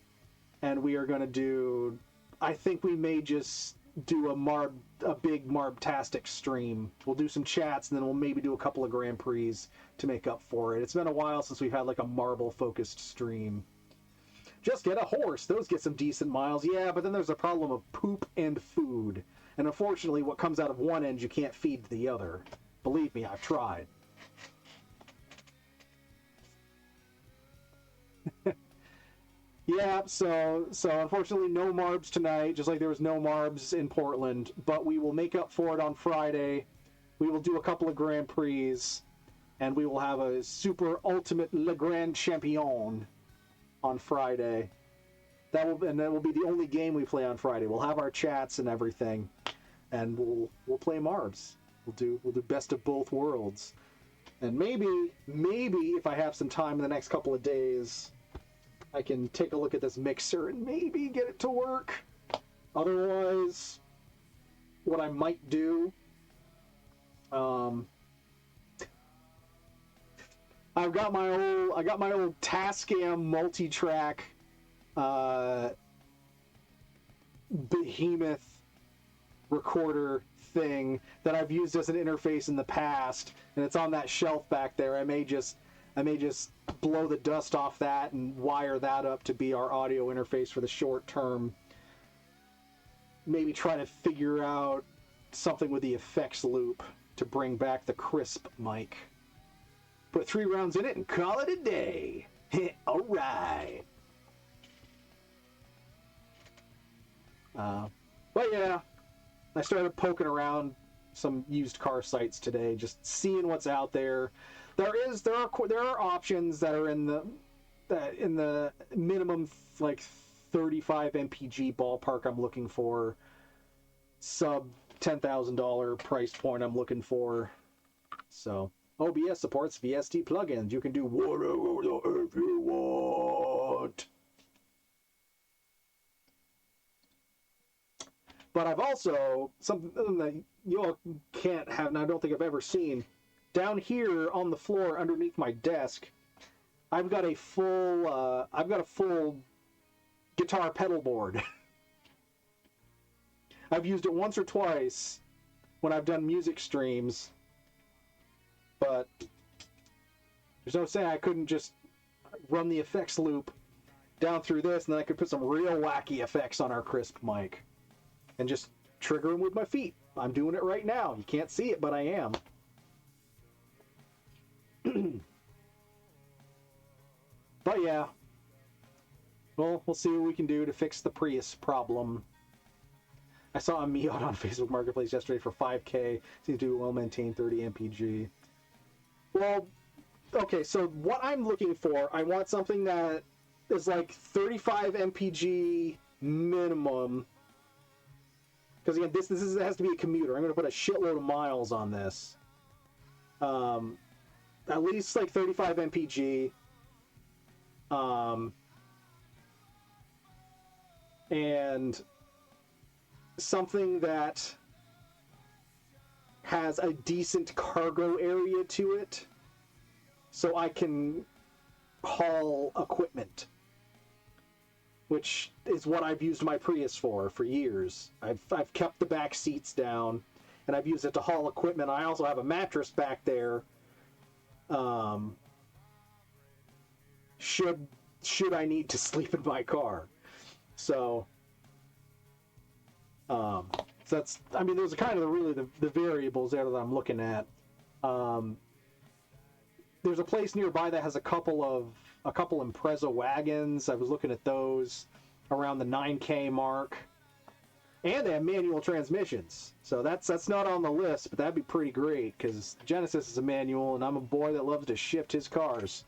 and we are going to do, I think we may just do a big Marb-tastic stream. We'll do some chats, and then we'll maybe do a couple of Grand Prix to make up for it. It's been a while since we've had like a marble-focused stream. Just get a horse. Those get some decent miles. Yeah, but then there's a problem of poop and food. And unfortunately, what comes out of one end, you can't feed the other. Believe me, I've tried. Yeah, so unfortunately no Marbs tonight, just like there was no Marbs in Portland, but we will make up for it on Friday. We will do a couple of Grand Prix, and we will have a super ultimate Le Grand Champion on Friday. That will be the only game we play on Friday. We'll have our chats and everything, and we'll play Marbs. We'll do best of both worlds. And maybe if I have some time in the next couple of days, I can take a look at this mixer and maybe get it to work. Otherwise, what I might do, I got my old Tascam multi-track behemoth recorder thing that I've used as an interface in the past, and it's on that shelf back there. I may just blow the dust off that and wire that up to be our audio interface for the short term. Maybe try to figure out something with the effects loop to bring back the crisp mic. Put 3 rounds in it and call it a day. All right. But yeah, I started poking around some used car sites today, just seeing what's out there. There are options that are in the minimum like 35 mpg ballpark I'm looking for. Sub $10,000 price point I'm looking for. So OBS supports VST plugins. You can do whatever you want. But I've also something that you all can't have, and I don't think I've ever seen. Down here on the floor underneath my desk, I've got a full guitar pedal board. I've used it once or twice when I've done music streams, but there's no saying I couldn't just run the effects loop down through this, and then I could put some real wacky effects on our crisp mic. and just trigger them with my feet. I'm doing it right now. You can't see it, but I am. But yeah, well, we'll see what we can do to fix the Prius problem. I saw a Miata on Facebook Marketplace yesterday for $5K. Seems to be well-maintained, 30 mpg. Well, okay, so what I'm looking for, I want something that is like 35 mpg minimum. Because again, this has to be a commuter. I'm going to put a shitload of miles on this. At least like 35 mpg. And something that has a decent cargo area to it, so I can haul equipment, which is what I've used my Prius for years. I've kept the back seats down, and I've used it to haul equipment. I also have a mattress back there. Should I need to sleep in my car? So that's, I mean, those are kind of the variables there that I'm looking at. There's a place nearby that has a couple Impreza wagons. I was looking at those around the 9K mark, and they have manual transmissions. So that's not on the list, but that'd be pretty great because Genesis is a manual, and I'm a boy that loves to shift his cars.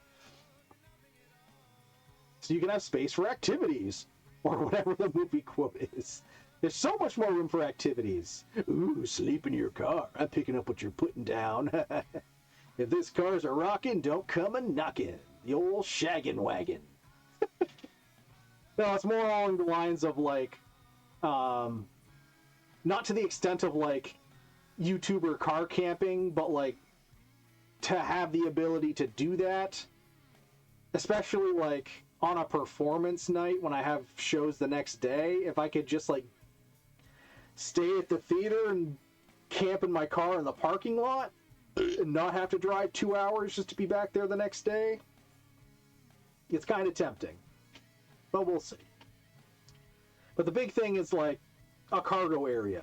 So you can have space for activities, or whatever the movie quote is. There's so much more room for activities. Ooh, sleep in your car. I'm picking up what you're putting down. If this car's a rockin', don't come a knockin'. The old shaggin' wagon. No, it's more along the lines of like, not to the extent of like YouTuber car camping, but like to have the ability to do that, especially like on a performance night when I have shows the next day. If I could just like stay at the theater and camp in my car in the parking lot and not have to drive 2 hours just to be back there the next day, it's kind of tempting, but we'll see. But the big thing is like a cargo area,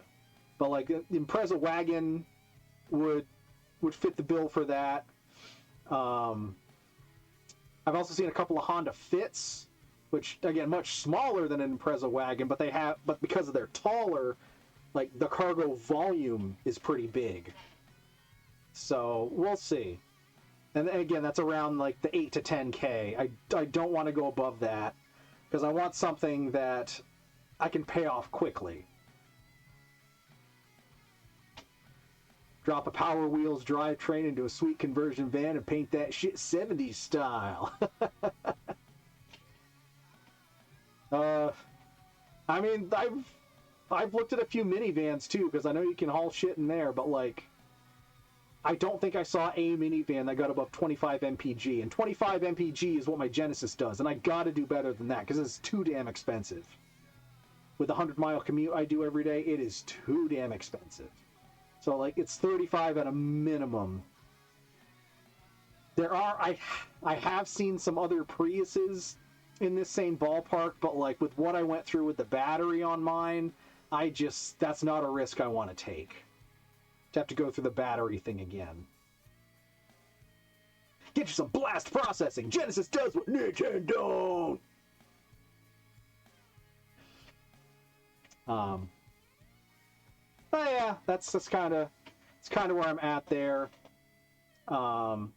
but like the Impreza wagon would fit the bill for that. I've also seen a couple of Honda Fits, which again much smaller than an Impreza wagon, but because they're taller, like the cargo volume is pretty big. So we'll see. And again, that's around like the 8 to 10K. I don't want to go above that because I want something that I can pay off quickly. Drop a Power Wheels drivetrain into a sweet conversion van and paint that shit 70s style. I mean, I've looked at a few minivans too, because I know you can haul shit in there, but like, I don't think I saw a minivan that got above 25 mpg, and 25 mpg is what my Genesis does, and I gotta do better than that, because it's too damn expensive. With the 100-mile commute I do every day, it is too damn expensive. So like, it's 35 at a minimum. I have seen some other Priuses in this same ballpark, but like with what I went through with the battery on mine, that's not a risk I want to take. To have to go through the battery thing again. Get you some blast processing. Genesis does what Nintendo don't. But yeah, that's kind of where I'm at there. I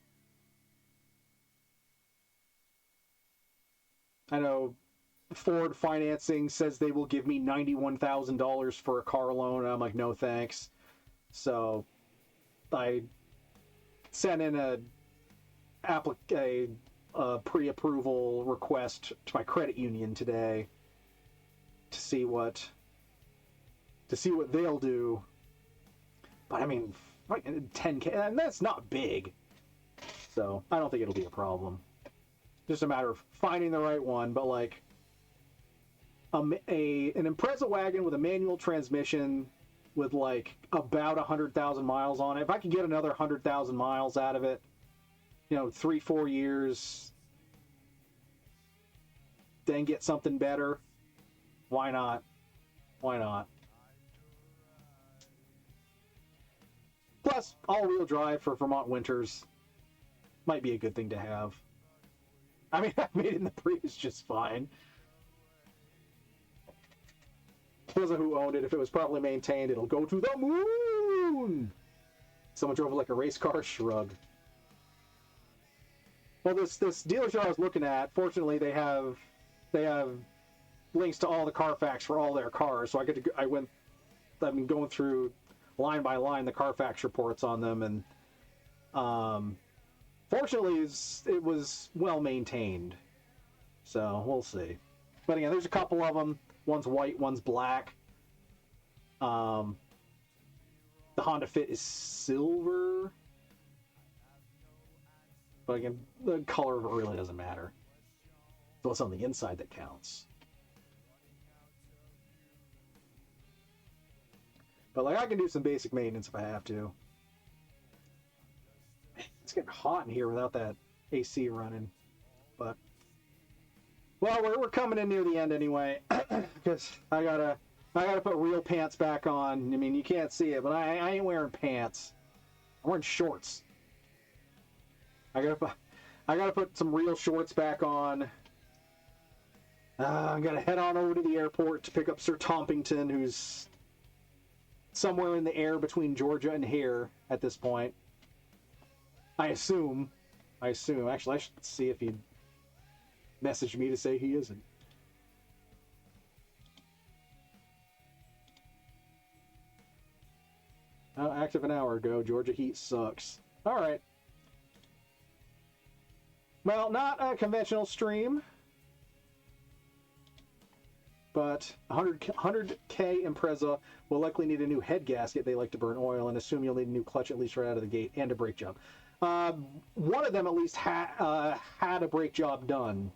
know Ford Financing says they will give me $91,000 for a car loan. I'm like, no thanks. So I sent in a pre-approval request to my credit union today to see what they'll do. But I mean, 10K, and that's not big. So I don't think it'll be a problem. Just a matter of finding the right one. But like an Impreza wagon with a manual transmission with like about 100,000 miles on it. If I could get another 100,000 miles out of it, 3-4 years, then get something better, why not? Plus, all-wheel drive for Vermont winters might be a good thing to have. I mean, I made it in the Prius just fine. Depends on who owned it. If it was properly maintained, it'll go to the moon! Someone drove it like a race car? Shrug. Well, this dealership I was looking at, fortunately, they have links to all the Carfax for all their cars. So I've been going through line by line the Carfax reports on them, and fortunately, it was well maintained. So we'll see. But again, there's a couple of them. One's white, one's black. The Honda Fit is silver. But again, the color of it really doesn't matter. It's what's on the inside that counts. But like, I can do some basic maintenance if I have to. It's getting hot in here without that AC running. But well, we're coming in near the end anyway, because I gotta put real pants back on. I mean, you can't see it, but I ain't wearing pants. I'm wearing shorts. I gotta put some real shorts back on. I'm gonna head on over to the airport to pick up Sir Tompington, who's somewhere in the air between Georgia and here at this point. I assume. Actually, I should see if he'd message me to say he isn't. Active an hour ago. Georgia heat sucks. All right. Well, not a conventional stream, but 100K Impreza will likely need a new head gasket. They like to burn oil, and assume you'll need a new clutch at least right out of the gate, and a brake job. One of them at least had a brake job done.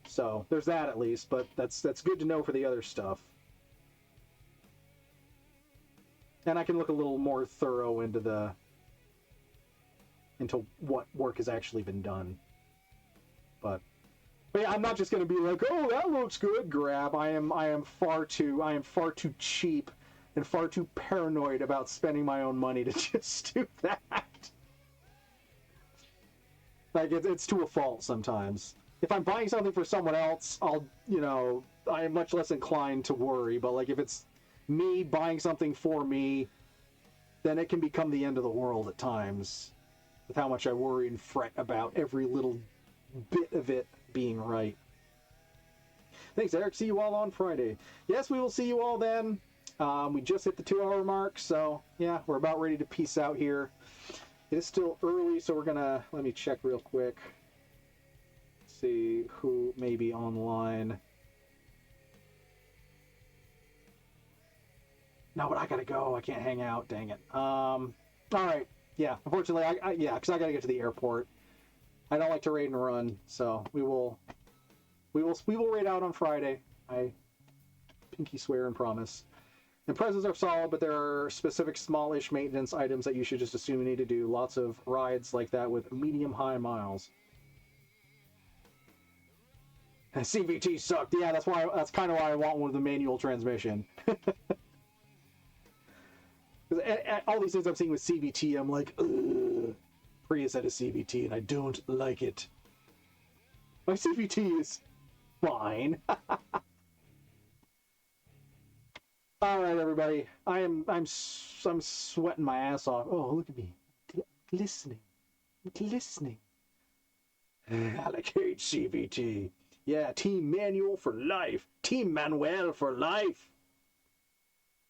So there's that at least, but that's good to know for the other stuff. And I can look a little more thorough into what work has actually been done. But yeah, I'm not just going to be like, oh, that looks good, grab. I am far too cheap and far too paranoid about spending my own money to just do that. Like, it's to a fault sometimes. If I'm buying something for someone else, I am much less inclined to worry. But like, if it's me buying something for me, then it can become the end of the world at times, with how much I worry and fret about every little bit of it being right. Thanks, Eric. See you all on Friday. Yes, we will see you all then. We just hit the 2-hour mark, so yeah, we're about ready to peace out here. It is still early, so we're gonna, let me check real quick. See who may be online. No, but I gotta go. I can't hang out. Dang it. All right. Yeah. Unfortunately, because I gotta get to the airport. I don't like to raid and run, so we will raid out on Friday. I pinky swear and promise. And presents are solid, but there are specific smallish maintenance items that you should just assume you need to do. Lots of rides like that with medium-high miles. And CVT sucked. Yeah, that's kind of why I want one with a manual transmission. All these things I'm seeing with CVT, I'm like, ugh. Prius had a CVT, and I don't like it. My CVT is fine. All right, everybody. I'm sweating my ass off. Oh, look at me, glistening. I like CVT. Yeah, Team Manual for life. Team Manuel for life.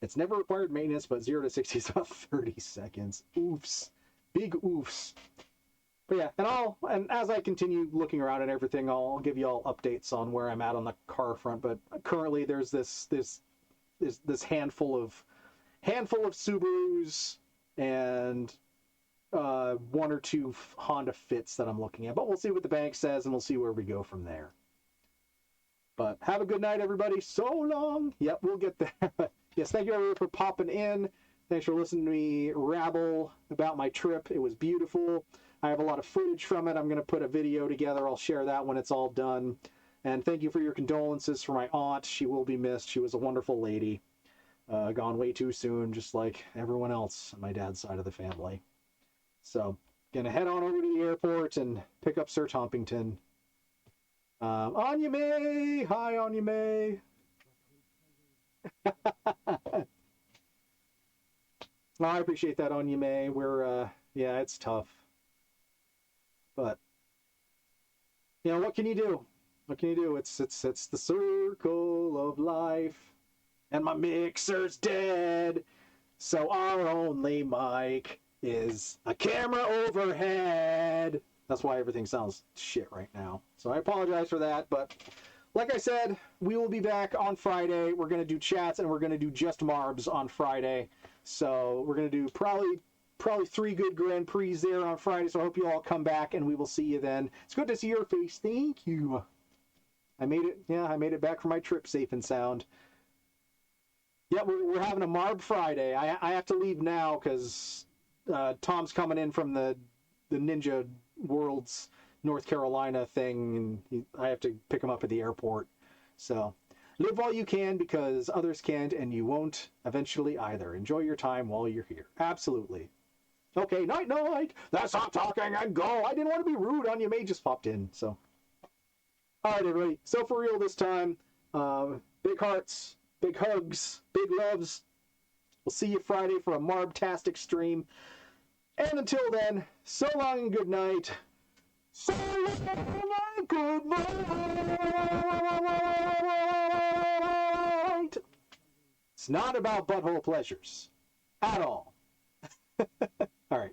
It's never required maintenance, but 0 to 60 is about 30 seconds. Oofs. Big oofs. But yeah, and as I continue looking around and everything, I'll give you all updates on where I'm at on the car front. But currently, there's this handful of Subarus and 1 or 2 Honda Fits that I'm looking at. But we'll see what the bank says, and we'll see where we go from there. But have a good night, everybody. So long. Yep, we'll get there. Yes, thank you everyone for popping in. Thanks for listening to me rabble about my trip. It was beautiful. I have a lot of footage from it. I'm going to put a video together. I'll share that when it's all done. And thank you for your condolences for my aunt. She will be missed. She was a wonderful lady. Gone way too soon, just like everyone else on my dad's side of the family. So, gonna head on over to the airport and pick up Sir Tompington. Anya May! Hi, Anya May! Oh, I appreciate that, Anya May. We're, yeah, it's tough. But, you know, what can you do? What can you do? It's the circle of life. And my mixer's dead. So our only mic is a camera overhead. That's why everything sounds shit right now. So I apologize for that, but like I said, we will be back on Friday. We're going to do chats and we're going to do just Marbs on Friday. So we're going to do probably 3 good Grand Prix there on Friday. So I hope you all come back and we will see you then. It's good to see your face. Thank you. I made it. Yeah, I made it back from my trip safe and sound. Yeah, we're having a Marb Friday. I have to leave now because Tom's coming in from the Ninja Worlds North Carolina thing, and I have to pick him up at the airport. So live while you can because others can't, and you won't eventually either. Enjoy your time while you're here. Absolutely. Okay, night night. That's stop talking and go. I didn't want to be rude on you. May just popped in. So all right, everybody. So for real this time. Big hearts. Big hugs, big loves. We'll see you Friday for a Marbtastic stream. And until then, so long and good night. So long and good night. It's not about butthole pleasures. At all. All right.